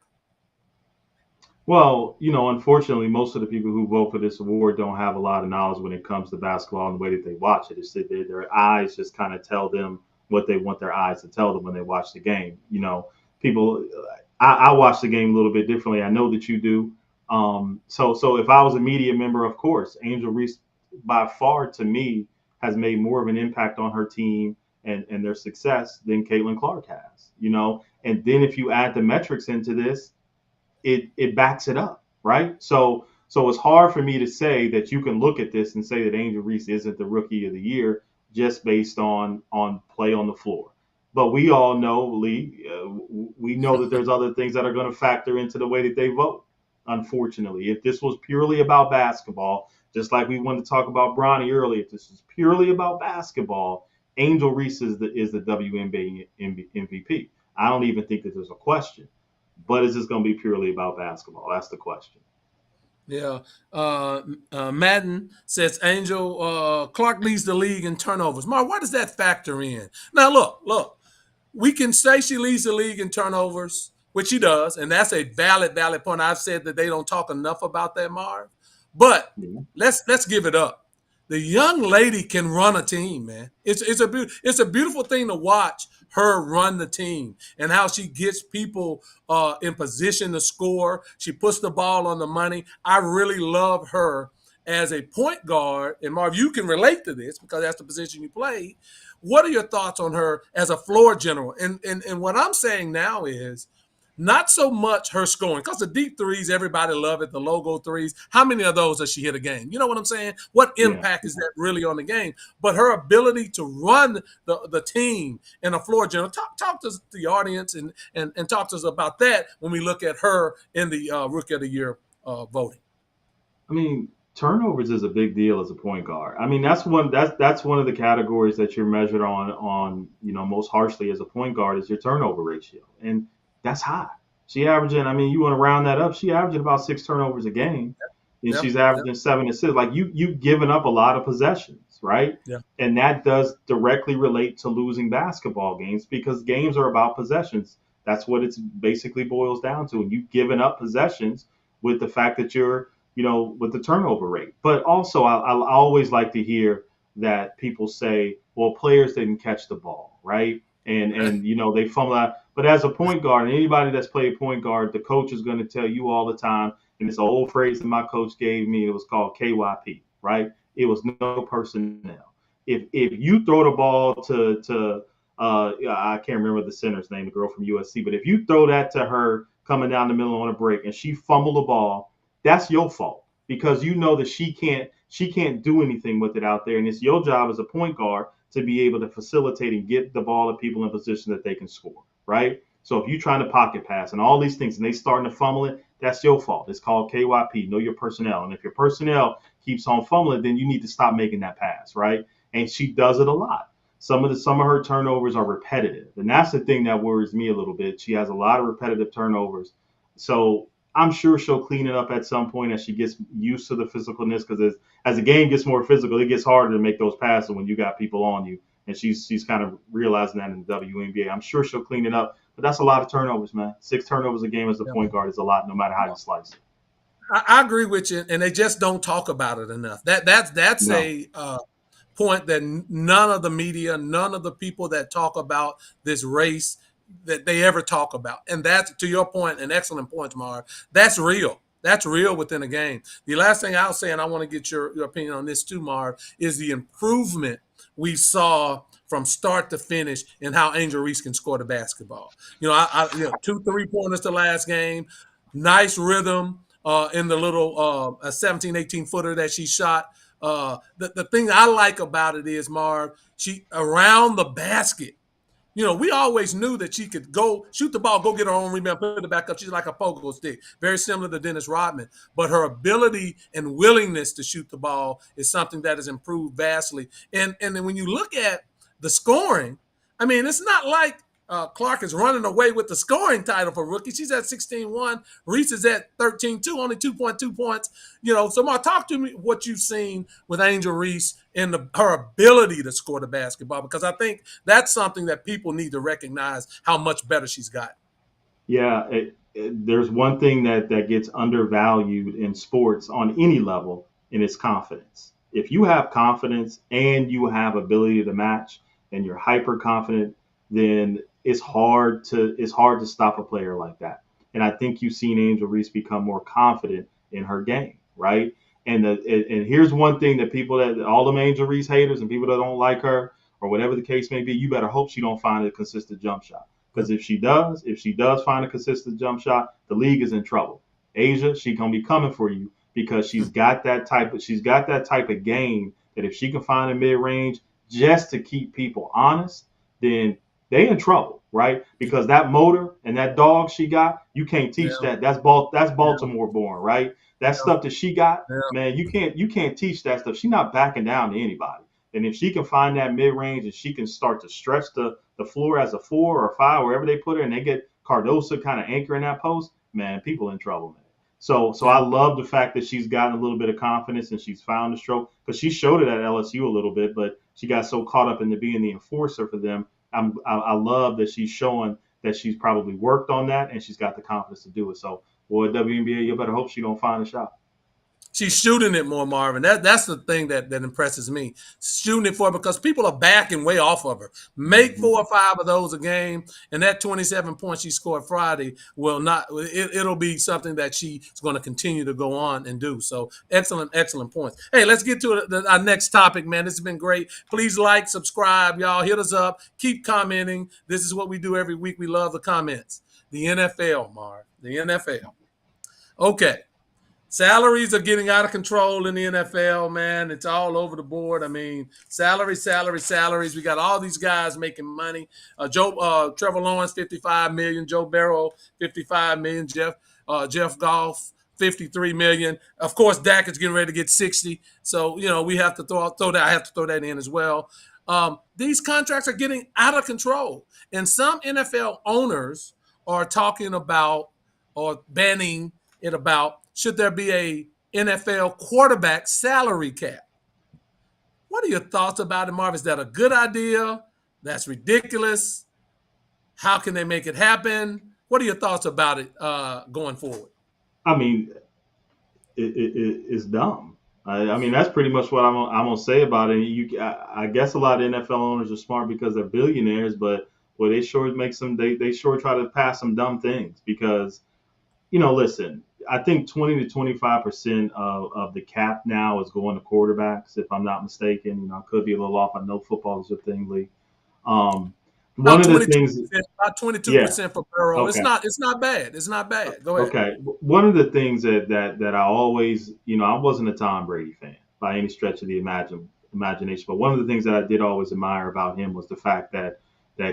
Well, unfortunately, most of the people who vote for this award don't have a lot of knowledge when it comes to basketball and the way that they watch it. It's that their eyes just kind of tell them what they want their eyes to tell them when they watch the game. People, I watch the game a little bit differently. I know that you do. So if I was a media member, of course, Angel Reese by far to me has made more of an impact on her team and their success than Caitlin Clark has, and then if you add the metrics into this, it backs it up. Right. So it's hard for me to say that you can look at this and say that Angel Reese isn't the rookie of the year just based on play on the floor. But we all know, Lee, we know that there's other things that are going to factor into the way that they vote, unfortunately. If this was purely about basketball, just like we wanted to talk about Bronny earlier, if this is purely about basketball, Angel Reese is the WNBA MVP. I don't even think that there's a question. But is this going to be purely about basketball? That's the question. Yeah. Madden says Angel Clark leads the league in turnovers. Mark, why does that factor in? Now, look. We can say she leads the league in turnovers, which she does, and that's a valid point. I've said that they don't talk enough about that, Marv. But let's give it up. The young lady can run a team, man. It's a beautiful thing to watch her run the team and how she gets people in position to score. She puts the ball on the money. I really love her as a point guard. And Marv, you can relate to this because that's the position you played. What are your thoughts on her as a floor general? And what I'm saying now is not so much her scoring, because the deep threes, everybody love it, the logo threes. How many of those does she hit a game? You know what I'm saying? What impact is that really on the game? But her ability to run the team in a floor general. Talk to the audience and talk to us about that when we look at her in the Rookie of the Year voting. I mean, turnovers is a big deal as a point guard. I mean, that's one of the categories that you're measured on most harshly as a point guard is your turnover ratio, and that's high. She averaging, I mean, you want to round that up, she averaging about 6 turnovers a game. And Yep. she's Yep. averaging 7 assists. Like you've given up a lot of possessions, right? Yeah. And that does directly relate to losing basketball games because games are about possessions. That's what it's basically boils down to. And you've given up possessions with the fact that you're, with the turnover rate. But also, I always like to hear that people say, well, players didn't catch the ball, right? And they fumble out. But as a point guard, and anybody that's played point guard, the coach is going to tell you all the time, and it's an old phrase that my coach gave me. It was called KYP, right? It was no personnel. If you throw the ball to I can't remember the center's name, the girl from USC, but if you throw that to her coming down the middle on a break and she fumbled the ball, that's your fault because you know that she can't do anything with it out there, and it's your job as a point guard to be able to facilitate and get the ball to people in position that they can score, right? So if you're trying to pocket pass and all these things and they starting to fumble it, that's your fault. It's called KYP, know your personnel. And if your personnel keeps on fumbling, then you need to stop making that pass, right? And she does it a lot. Some of her turnovers are repetitive, and that's the thing that worries me a little bit. She has a lot of repetitive turnovers, so I'm sure she'll clean it up at some point as she gets used to the physicalness. Because as the game gets more physical, it gets harder to make those passes when you got people on you, and she's kind of realizing that in the WNBA. I'm sure she'll clean it up, but that's a lot of turnovers, man. 6 turnovers a game as a point guard is a lot, no matter how you slice it. I agree with you, and they just don't talk about it enough. That's No. a point that none of the media, none of the people that talk about this race that they ever talk about. And that's, to your point, an excellent point, Marv. That's real. That's real within a game. The last thing I'll say, and I want to get your opinion on this too, Marv, is the improvement we saw from start to finish in how Angel Reese can score the basketball. I 2 3-pointers the last game, nice rhythm in the little 17, 18-footer that she shot. The thing I like about it is, Marv, she around the basket. We always knew that she could go shoot the ball, go get her own rebound, put it back up. She's like a pogo stick, very similar to Dennis Rodman. But her ability and willingness to shoot the ball is something that has improved vastly. And then when you look at the scoring, I mean, it's not like Clark is running away with the scoring title for rookie. She's at 16-1. Reese is at 13-2, only 2.2 points. So Mark, talk to me what you've seen with Angel Reese and her ability to score the basketball, because I think that's something that people need to recognize how much better she's got. Yeah, there's one thing that gets undervalued in sports on any level, and it's confidence. If you have confidence and you have ability to match, and you're hyper confident, then it's hard to stop a player like that. And I think you've seen Angel Reese become more confident in her game, right? And here's one thing that people that all them Angel Reese haters and people that don't like her or whatever the case may be, you better hope she don't find a consistent jump shot. Because if she does find a consistent jump shot, the league is in trouble. Asia, she gonna be coming for you because she's got that type of game that if she can find a mid range just to keep people honest, then they in trouble, right? Because that motor and that dog she got, you can't teach Yeah. that. That's Baltimore born, right? That Yeah. stuff that she got, Yeah. man, you can't teach that stuff. She's not backing down to anybody. And if she can find that mid range and she can start to stretch the floor as a 4 or 5, wherever they put her, and they get Cardosa kind of anchoring that post, man, people in trouble, man. So I Yeah. love the fact that she's gotten a little bit of confidence and she's found the stroke because she showed it at LSU a little bit, but she got so caught up into being the enforcer for them. I love that she's showing that she's probably worked on that and she's got the confidence to do it. So, boy, WNBA, you better hope she don't find a shot. She's shooting it more, Marvin. That's the thing that impresses me. Shooting it for her because people are backing way off of her. Make Mm-hmm. 4 or 5 of those a game, and that 27 points she scored Friday will not. It'll be something that she's going to continue to go on and do. So excellent points. Hey, let's get to our next topic, man. This has been great. Please like, subscribe, y'all. Hit us up. Keep commenting. This is what we do every week. We love the comments. The NFL, Marv. The NFL. Okay. Salaries are getting out of control in the NFL, man. It's all over the board. I mean, salaries. We got all these guys making money. Trevor Lawrence, $55 million. Joe Burrow, $55 million. Jeff Goff, $53 million. Of course, Dak is getting ready to get 60. So, we have to throw that. I have to throw that in as well. These contracts are getting out of control. And some NFL owners are talking about or banning it about, should there be a NFL quarterback salary cap? What are your thoughts about it, Marv? Is that a good idea? That's ridiculous. How can they make it happen? What are your thoughts about it going forward? I mean, it's dumb. I mean, that's pretty much what I'm gonna say about it. I guess a lot of NFL owners are smart because they're billionaires, but well, they sure make some. They sure try to pass some dumb things because listen. I think 20 to 25% of the cap now is going to quarterbacks, if I'm not mistaken. I could be a little off. I know football is your thing, Lee. One About of the 22%, things, about yeah, 22% for Burrow. okay. It's not bad. It's not bad. Go ahead. Okay. One of the things that I always, I wasn't a Tom Brady fan by any stretch of the imagination, but one of the things that I did always admire about him was the fact that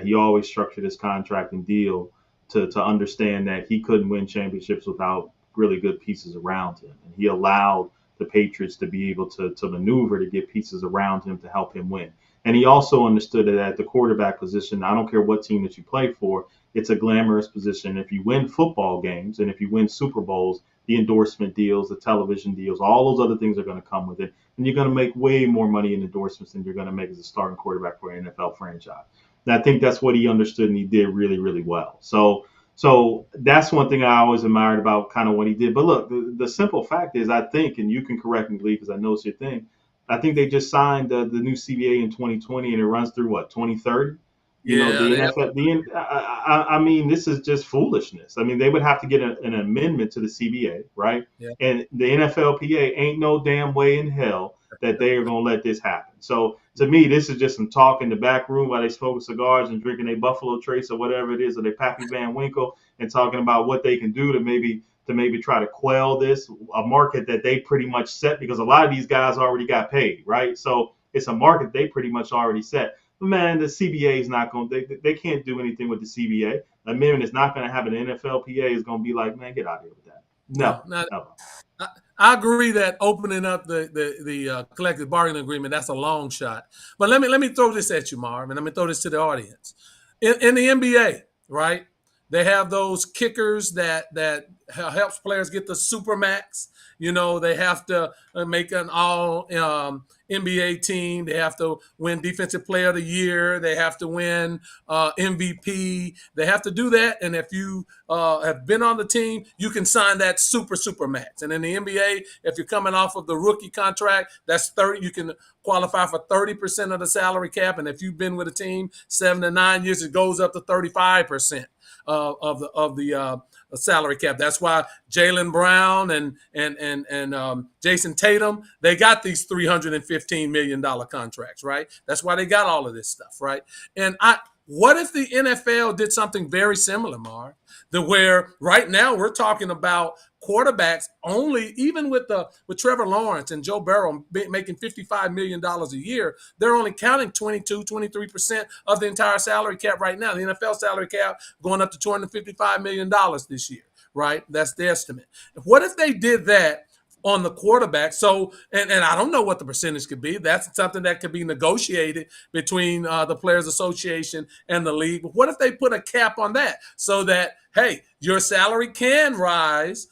he always structured his contract and deal to understand that he couldn't win championships without really good pieces around him. And he allowed the Patriots to be able to maneuver to get pieces around him to help him win. And he also understood that at the quarterback position, I don't care what team that you play for, it's a glamorous position. If you win football games and if you win Super Bowls, the endorsement deals, the television deals, all those other things are going to come with it. And you're going to make way more money in endorsements than you're going to make as a starting quarterback for an NFL franchise. And I think that's what he understood and he did really, really well. So that's one thing I always admired about kind of what he did. But look, the simple fact is, I think, and you can correct me, Lee, because I know it's your thing, I think they just signed the new CBA in 2020, and it runs through what, 2030? Yeah, The NFL. I mean, this is just foolishness. I mean, they would have to get an amendment to the CBA, right? yeah. And the NFLPA ain't no damn way in hell that they are going to let this happen. So to me, this is just some talk in the back room while they smoking cigars and drinking a Buffalo Trace or whatever it is, or they Pappy Van Winkle, and talking about what they can do to maybe try to quell this, a market that they pretty much set, because a lot of these guys already got paid, right? So it's a market they pretty much already set. But man, the CBA is not going to, they can't do anything with the CBA. The amendment is not going to have an NFLPA is going to be like, man, get out of here with that. No. I agree that opening up the collective bargaining agreement, that's a long shot. But let me throw this at you, Marv, and let me throw this to the audience. In the NBA, right? They have those kickers that helps players get the supermax. They have to make an all NBA team. They have to win Defensive Player of the Year. They have to win MVP. They have to do that. And if you have been on the team, you can sign that supermax. And in the NBA, if you're coming off of the rookie contract, that's 30. You can qualify for 30% of the salary cap. And if you've been with a team 7 to 9 years, it goes up to 35%. Of the salary cap. That's why Jalen Brown and Jason Tatum, they got these $315 million contracts, right? That's why they got all of this stuff, right? And what if the NFL did something very similar, Marv? Where right now we're talking about quarterbacks only, even with Trevor Lawrence and Joe Burrow making $55 million a year, they're only counting 23% of the entire salary cap right now. The NFL salary cap going up to $255 million this year, right? That's the estimate. What if they did that on the quarterback? So, and I don't know what the percentage could be. That's something that could be negotiated between the Players Association and the league. But what if they put a cap on that so that, hey, your salary can rise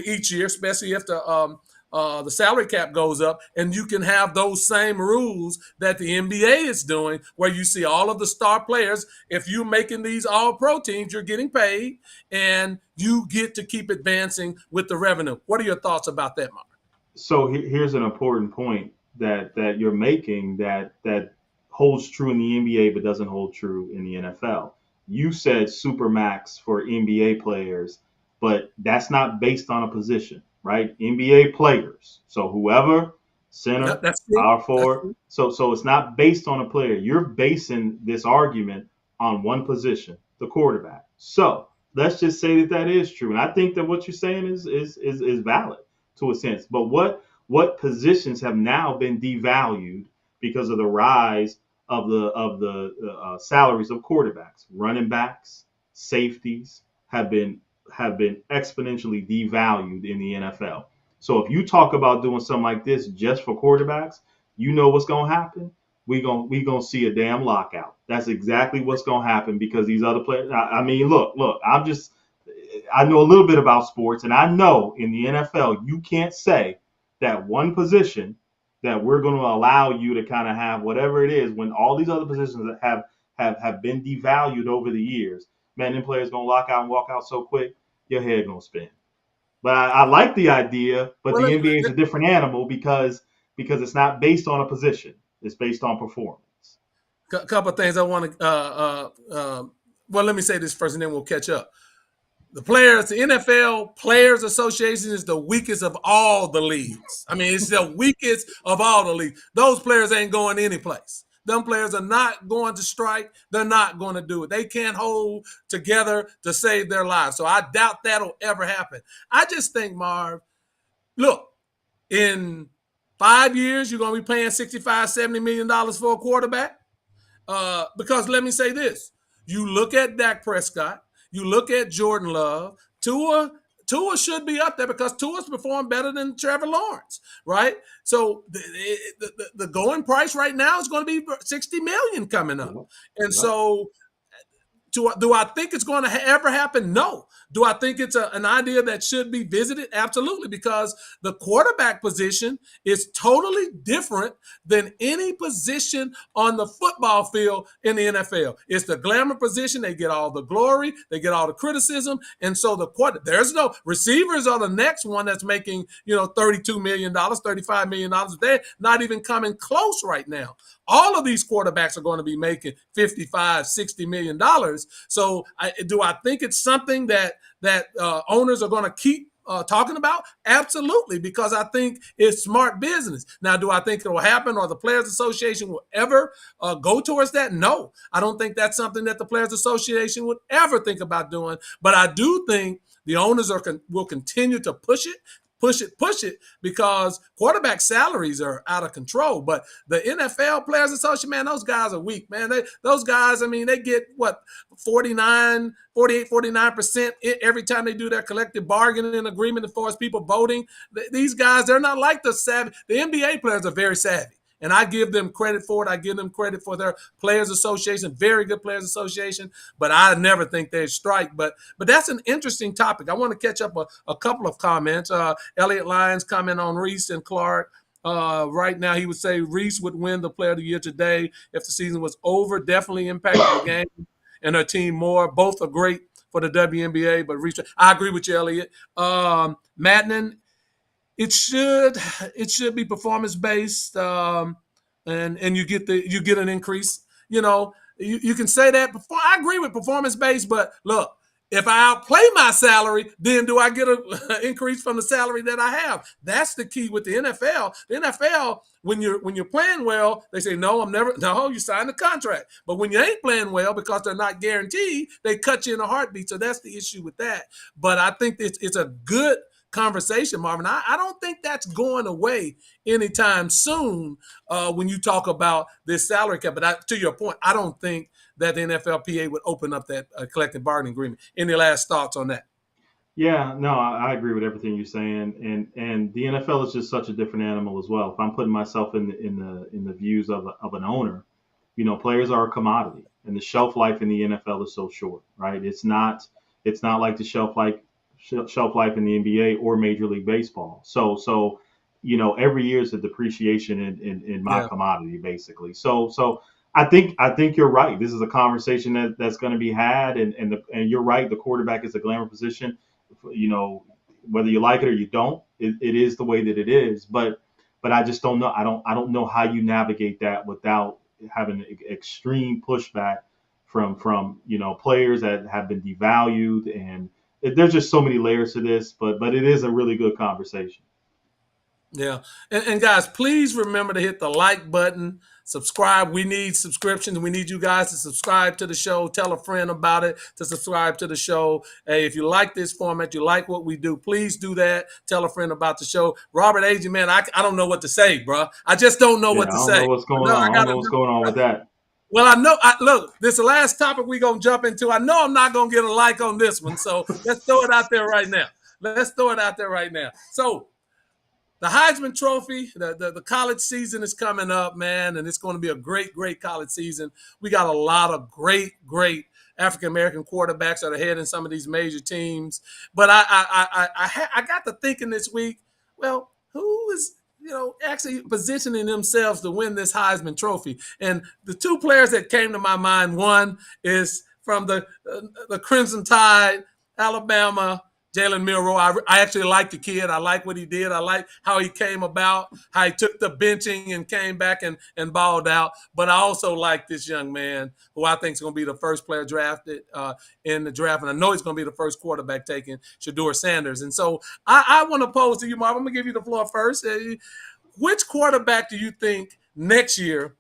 each year, especially if the salary cap goes up, and you can have those same rules that the NBA is doing, where you see all of the star players. If you're making these all-pro teams, you're getting paid, and you get to keep advancing with the revenue. What are your thoughts about that, Mark? So here's an important point that you're making that holds true in the NBA but doesn't hold true in the NFL. You said supermax for NBA players, but that's not based on a position, right? NBA players. So whoever, center, power forward. So it's not based on a player. You're basing this argument on one position, the quarterback. So let's just say that is true. And I think that what you're saying is valid to a sense. But what positions have now been devalued because of the rise of the salaries of quarterbacks? Running backs, safeties have been exponentially devalued in the NFL. So if you talk about doing something like this just for quarterbacks, you know what's going to happen? We gonna see a damn lockout. That's exactly what's going to happen, because these other players. I mean, look. I know a little bit about sports, and I know in the NFL you can't say that one position that we're going to allow you to kind of have whatever it is when all these other positions that have been devalued over the years. Man, them players going to lock out and walk out so quick, your head going to spin. But I like the idea, but Well, the NBA is a different animal because it's not based on a position. It's based on performance. A couple of things I want to. Well, let me say this first, and then we'll catch up. The NFL Players Association is the weakest of all the leagues. I mean, it's the weakest of all the leagues. Those players ain't going anyplace. Them players are not going to strike. They're not going to do it. They can't hold together to save their lives. So I doubt that'll ever happen. I just think, Marv, look, in 5 years, you're going to be paying $65, $70 million for a quarterback. Because let me say this. You look at Dak Prescott. You look at Jordan Love. Tua should be up there because Tua's performed better than Trevor Lawrence, right? So the going price right now is going to be $60 million coming up. And so do I think it's going to ever happen? No. Do I think it's an idea that should be visited? Absolutely, because the quarterback position is totally different than any position on the football field in the NFL. It's the glamour position. They get all the glory. They get all the criticism. And so there's no receivers are the next one that's making, $32 million, $35 million. They're not even coming close right now. All of these quarterbacks are going to be making $55, $60 million. So do I think it's something that owners are going to keep talking about? Absolutely, because I think it's smart business. Now, do I think it will happen or the Players Association will ever go towards that? No, I don't think that's something that the Players Association would ever think about doing. But I do think the owners will continue to push it, because quarterback salaries are out of control. But the NFL Players Association, man, those guys are weak, man. Those guys, I mean, they get 49% every time they do their collective bargaining agreement as far as people voting. These guys, they're not like the savvy. The NBA players are very savvy. And I give them credit for it. I give them credit for their Players Association, very good Players Association. But I never think they'd strike. But that's an interesting topic. I want to catch up a couple of comments. Elliot Lyons comment on Reese and Clark. Right now, he would say Reese would win the Player of the Year today if the season was over. Definitely impacted the game and her team more. Both are great for the WNBA. But Reese, I agree with you, Elliot. Madden. It should be performance based, and you get an increase. You can say that before. I agree with performance based, but look, if I outplay my salary, then do I get an increase from the salary that I have? That's the key with the NFL. The NFL, when you're playing well, they say no, you sign the contract. But when you ain't playing well because they're not guaranteed, they cut you in a heartbeat. So that's the issue with that. But I think it's a good conversation, Marvin. I don't think that's going away anytime soon when you talk about this salary cap. But to your point, I don't think that the NFLPA would open up that collective bargaining agreement. Any last thoughts on that? Yeah, no, I agree with everything you're saying, and the NFL is just such a different animal as well. If I'm putting myself in the views of an owner, players are a commodity, and the shelf life in the NFL is so short, right? It's not like the shelf life in the NBA or Major League Baseball. So every year is a depreciation in my commodity, basically. So I think you're right. This is a conversation that's going to be had, and you're right. The quarterback is a glamour position. Whether you like it or you don't, it is the way that it is. But I just don't know. I don't know how you navigate that without having extreme pushback from players that have been devalued, and there's just so many layers to this. But it is a really good conversation. Yeah. And guys, please remember to hit the like button, subscribe. We need subscriptions. We need you guys to subscribe to the show. Tell a friend about it to subscribe to the show. Hey, if you like this format, you like what we do, please do that. Tell a friend about the show. Robert Agee, man, I don't know what to say, bro. I just don't know what to say. I don't know what's going on. I don't know what's going on with that. Well, look, this is the last topic we're going to jump into. I know I'm not going to get a like on this one, so let's throw it out there right now. So, the Heisman Trophy, the college season is coming up, man, and it's going to be a great, great college season. We got a lot of great African-American quarterbacks that are heading some of these major teams. But I got to thinking this week, well, who is actually positioning themselves to win this Heisman Trophy? And the two players that came to my mind, one is from the Crimson Tide, Alabama, Jalen Milroe. I actually like the kid. I like what he did. I like how he came about, how he took the benching and came back and balled out. But I also like this young man who I think is going to be the first player drafted in the draft. And I know he's going to be the first quarterback taken, Shedeur Sanders. And so I want to pose to you, Marv. I'm going to give you the floor first. Which quarterback do you think next year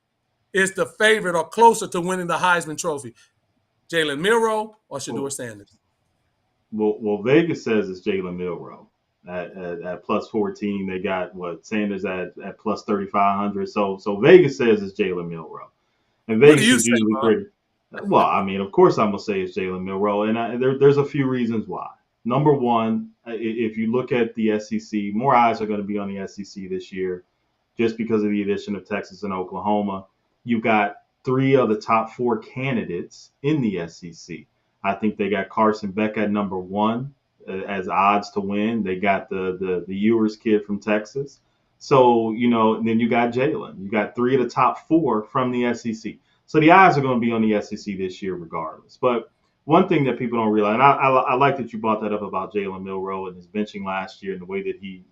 is the favorite or closer to winning the Heisman Trophy? Jalen Milroe or Shedeur Sanders? Well, Vegas says it's Jalen Milroe at plus 14. They got Sanders at plus 3,500. So Vegas says it's Jalen Milroe, and Vegas is usually pretty. Well, I mean, of course I'm gonna say it's Jalen Milroe, and there's a few reasons why. Number one, if you look at the SEC, more eyes are going to be on the SEC this year, just because of the addition of Texas and Oklahoma. You got 3 of the top 4 candidates in the SEC. I think they got Carson Beck at number 1 as odds to win. They got the Ewers kid from Texas. So, then you got Jalen. You got 3 of the top 4 from the SEC. So the eyes are going to be on the SEC this year regardless. But one thing that people don't realize, and I like that you brought that up about Jalen Milroe and his benching last year and the way that he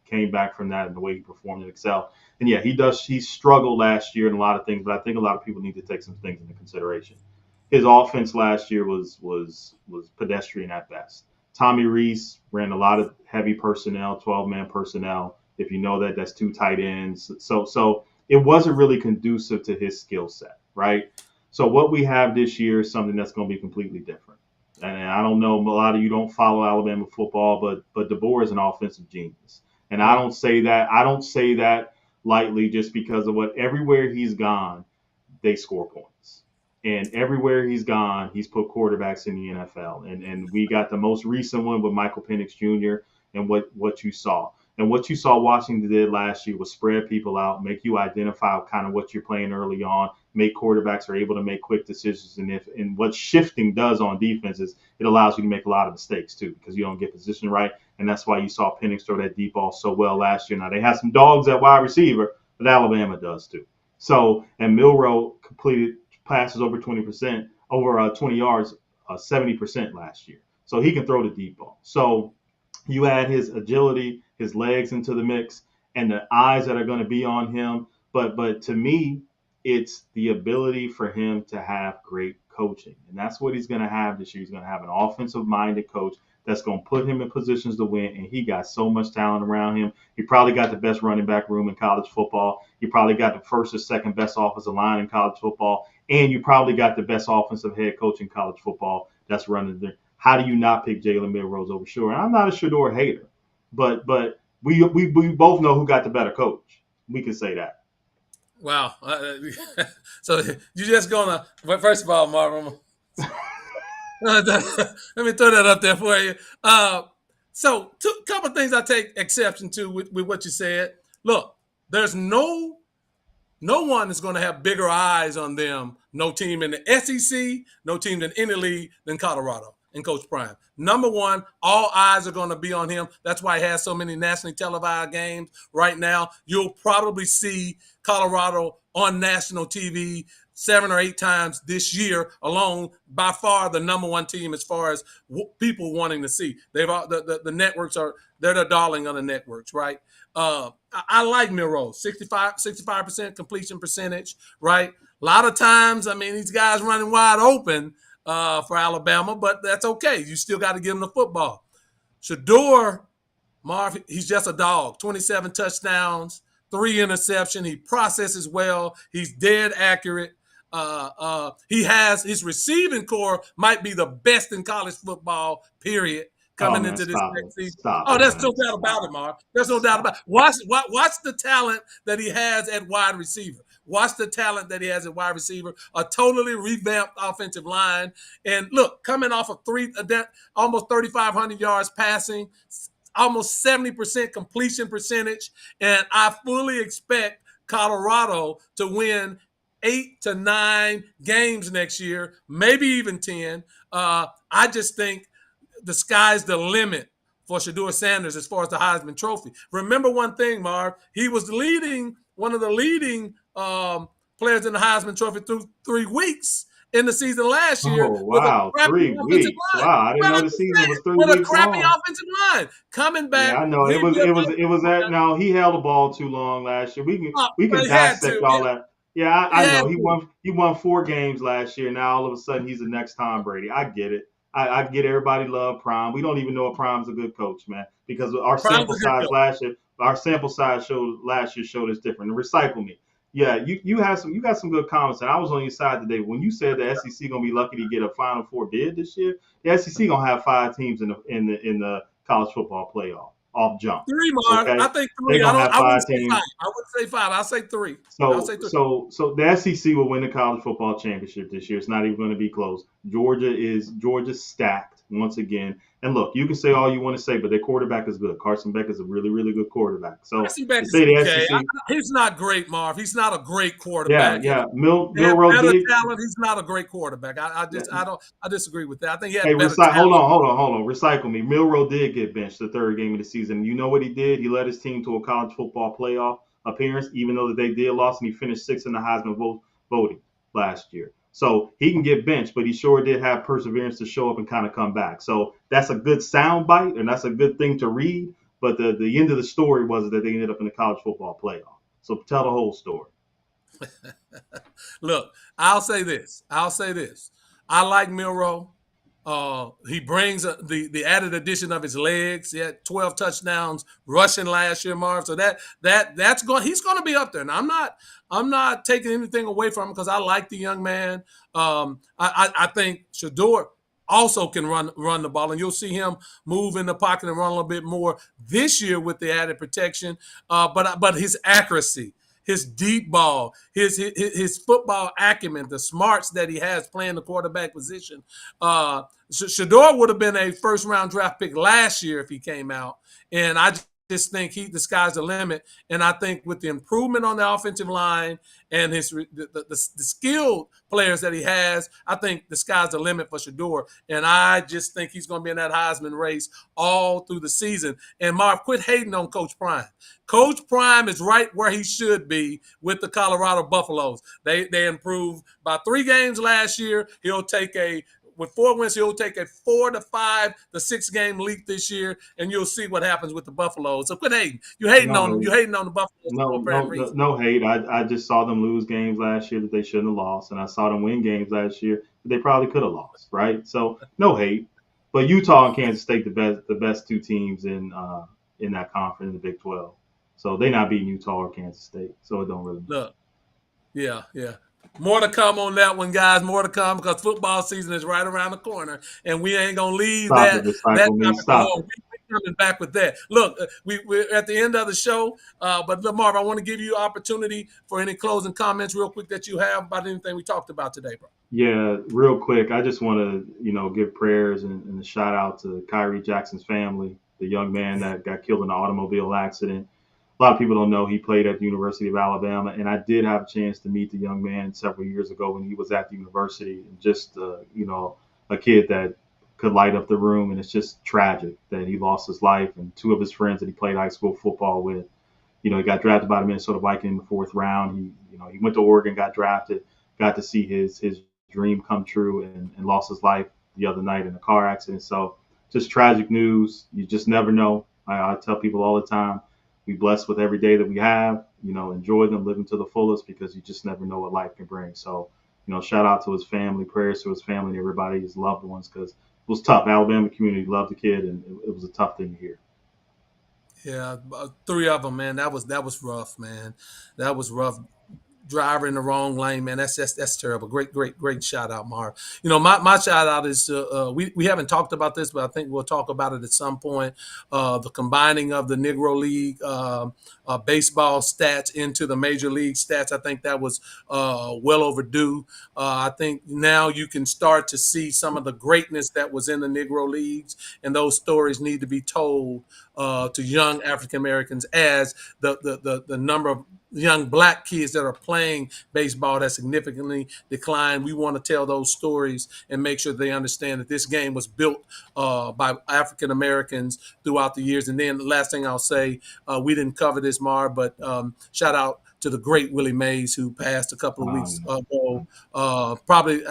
came back from that and the way he performed and excelled. And yeah, he struggled last year in a lot of things, but I think a lot of people need to take some things into consideration. His offense last year was pedestrian at best. Tommy Reese ran a lot of heavy personnel, 12-man personnel. If you know that, that's 2 tight ends. So it wasn't really conducive to his skill set, right? So what we have this year is something that's going to be completely different. And I don't know, a lot of you don't follow Alabama football, but DeBoer is an offensive genius. And I don't say that lightly, just because of everywhere he's gone, they score points. And everywhere he's gone, he's put quarterbacks in the NFL. And we got the most recent one with Michael Penix Jr. and what you saw. And what you saw Washington did last year was spread people out, make you identify kind of what you're playing early on, make quarterbacks are able to make quick decisions. And what shifting does on defense is it allows you to make a lot of mistakes too, because you don't get position right. And that's why you saw Penix throw that deep ball so well last year. Now they have some dogs at wide receiver, but Alabama does too. So, and Milroe completed passes over 20%, over 20 yards, 70% last year. So he can throw the deep ball. So you add his agility, his legs into the mix, and the eyes that are going to be on him. But to me, it's the ability for him to have great coaching. And that's what he's going to have this year. He's going to have an offensive-minded coach that's going to put him in positions to win. And he got so much talent around him. He probably got the best running back room in college football. He probably got the first or second best offensive line in college football. And you probably got the best offensive head coach in college football that's running there. How do you not pick Jalen Milroe over Shedeur? And I'm not a Shedeur hater, but we both know who got the better coach. We can say that. Wow. So you're just going to, first of all, Marvin, let me throw that up there for you. So a couple of things I take exception to with what you said. Look, there's no one is going to have bigger eyes on them. No team in the SEC, no team in any league than Colorado and Coach Prime. Number one, all eyes are going to be on him. That's why he has so many nationally televised games right now. You'll probably see Colorado on national TV 7 or 8 times this year alone. By far the number one team as far as people wanting to see. The networks they're the darling of the networks, right? I like Milroe, 65% completion percentage, right? A lot of times, these guys running wide open for Alabama, but that's okay. You still got to give him the football. Shedeur, Marv, he's just a dog. 27 touchdowns, 3 interceptions. He processes well. He's dead accurate. He has his receiving core might be the best in college football, period. Coming into this next season. There's no doubt about it, Marv. There's no doubt about it. Watch the talent that he has at wide receiver. Watch the talent that he has at wide receiver. A totally revamped offensive line. And look, coming off of almost 3,500 yards passing, almost 70% completion percentage. And I fully expect Colorado to win 8 to 9 games next year, maybe even 10. I just think the sky's the limit for Shedeur Sanders as far as the Heisman Trophy. Remember one thing, Marv. He was one of the leading players in the Heisman Trophy through 3 weeks in the season last year Oh, with a wow. crappy 3 offensive weeks. line. Wow. I didn't Well, know I'm the just season saying, was 3 with a weeks crappy long. offensive line. Coming Yeah, back, I know. It was that. Now he held the ball too long last year. We can he had dissect to. all that. Yeah, He I had know. He to. won 4 games last year. Now all of a sudden he's the next Tom Brady. I get it. I get everybody love Prime. We don't even know if Prime's a good coach, man, because Prime's a good coach. our sample size showed last year showed us different. And recycle me. Yeah, you got some good comments, and I was on your side today when you said the SEC gonna be lucky to get a Final Four bid this year. The SEC gonna have 5 teams in the college football playoff off jump. 3, Marv. Okay, I think they're 3. gonna have I wouldn't five say 5. teams. I wouldn't say 5. I'll say 3. I'll So say 3. so so the SEC will win the college football championship this year. It's not even going to be close. Georgia's stacked once again. And look, you can say all you want to say, but their quarterback is good. Carson Beck is a really, really good quarterback. So Carson Beck to is say the okay. SEC, He's not great, Marv. He's not a great yeah, quarterback. yeah. He has Milroe better did. talent. He's not a great quarterback. Yeah. I disagree with that. I think he has Hey, better hold talent. on, Recycle me. Milroe did get benched the 3rd game of the season. You know what he did? He led his team to a college football playoff appearance, even though that they did lost, and he finished 6th in the Heisman voting last year. So he can get benched, but he sure did have perseverance to show up and kind of come back. So that's a good sound bite, and that's a good thing to read. But the end of the story was that they ended up in the college football playoff. So tell the whole story. Look, I'll say this. I like Milroe. He brings the added addition of his legs. He had 12 touchdowns rushing last year, Marv. So he's going to be up there. Now I'm not taking anything away from him because I like the young man. I think Shedeur also can run the ball, and you'll see him move in the pocket and run a little bit more this year with the added protection. But his accuracy, his deep ball, his football acumen, the smarts that he has playing the quarterback position. Shedeur would have been a 1st-round draft pick last year if he came out, and I just think the sky's the limit. And I think with the improvement on the offensive line and the skilled players that he has, I think the sky's the limit for Shedeur. And I just think he's going to be in that Heisman race all through the season. And Marv, quit hating on Coach Prime. Coach Prime is right where he should be with the Colorado Buffaloes. They improved by 3 games last year. With 4 wins, he'll take a 4 to 5 to 6 game leap this year, and you'll see what happens with the Buffaloes. So quit hating. You hating on them. You hating on the Buffaloes No, for apparent no, reason. no hate. I just saw them lose games last year that they shouldn't have lost, and I saw them win games last year that they probably could have lost. Right? So no hate. But Utah and Kansas State the best 2 teams in that conference in the Big 12. So they not beating Utah or Kansas State. So it don't really matter. Look, yeah. More to come on that one, guys. More to come because football season is right around the corner, and we ain't gonna leave that topic alone. We're coming back with that. Look, we're at the end of the show, but Marv, I want to give you opportunity for any closing comments, real quick, that you have about anything we talked about today, bro. Yeah, real quick. I just want to give prayers and a shout out to Kyrie Jackson's family, the young man that got killed in an automobile accident. A lot of people don't know he played at the University of Alabama, and I did have a chance to meet the young man several years ago when he was at the university. And just a kid that could light up the room, and it's just tragic that he lost his life. And 2 of his friends that he played high school football with, he got drafted by the Minnesota Vikings in the 4th round. He went to Oregon, got drafted, got to see his dream come true, and lost his life the other night in a car accident. So just tragic news. You just never know. I tell people all the time, be blessed with every day that we have, enjoy them, live them to the fullest, because you just never know what life can bring. So, shout out to his family, prayers to his family and everybody, his loved ones, because it was tough. Alabama community loved the kid, and it was a tough thing to hear. Yeah, 3 of them, man. That was rough, man. That was rough. Driver in the wrong lane, man. That's terrible. Great shout out, Marv. My shout out is we haven't talked about this, but I think we'll talk about it at some point. The combining of the Negro League baseball stats into the Major League stats. I think that was well overdue. I think now you can start to see some of the greatness that was in the Negro Leagues, and those stories need to be told to young African Americans as the number of young black kids that are playing baseball that significantly declined. We want to tell those stories and make sure they understand that this game was built by African Americans throughout the years. And then the last thing I'll say, we didn't cover this, Mar, but shout out to the great Willie Mays, who passed a couple of weeks ago. Probably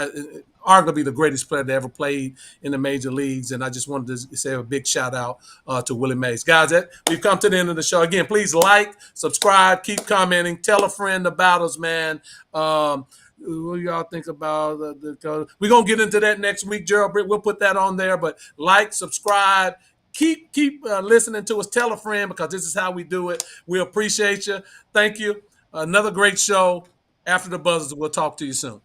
arguably the greatest player that ever played in the major leagues. And I just wanted to say a big shout out to Willie Mays. Guys, we've come to the end of the show. Again, please like, subscribe, keep commenting, tell a friend about us, man. What do y'all think about we're going to get into that next week, Gerald Britt. We'll put that on there. But like, subscribe, keep listening to us. Tell a friend, because this is how we do it. We appreciate you. Thank you. Another great show. After the buzzers, we'll talk to you soon.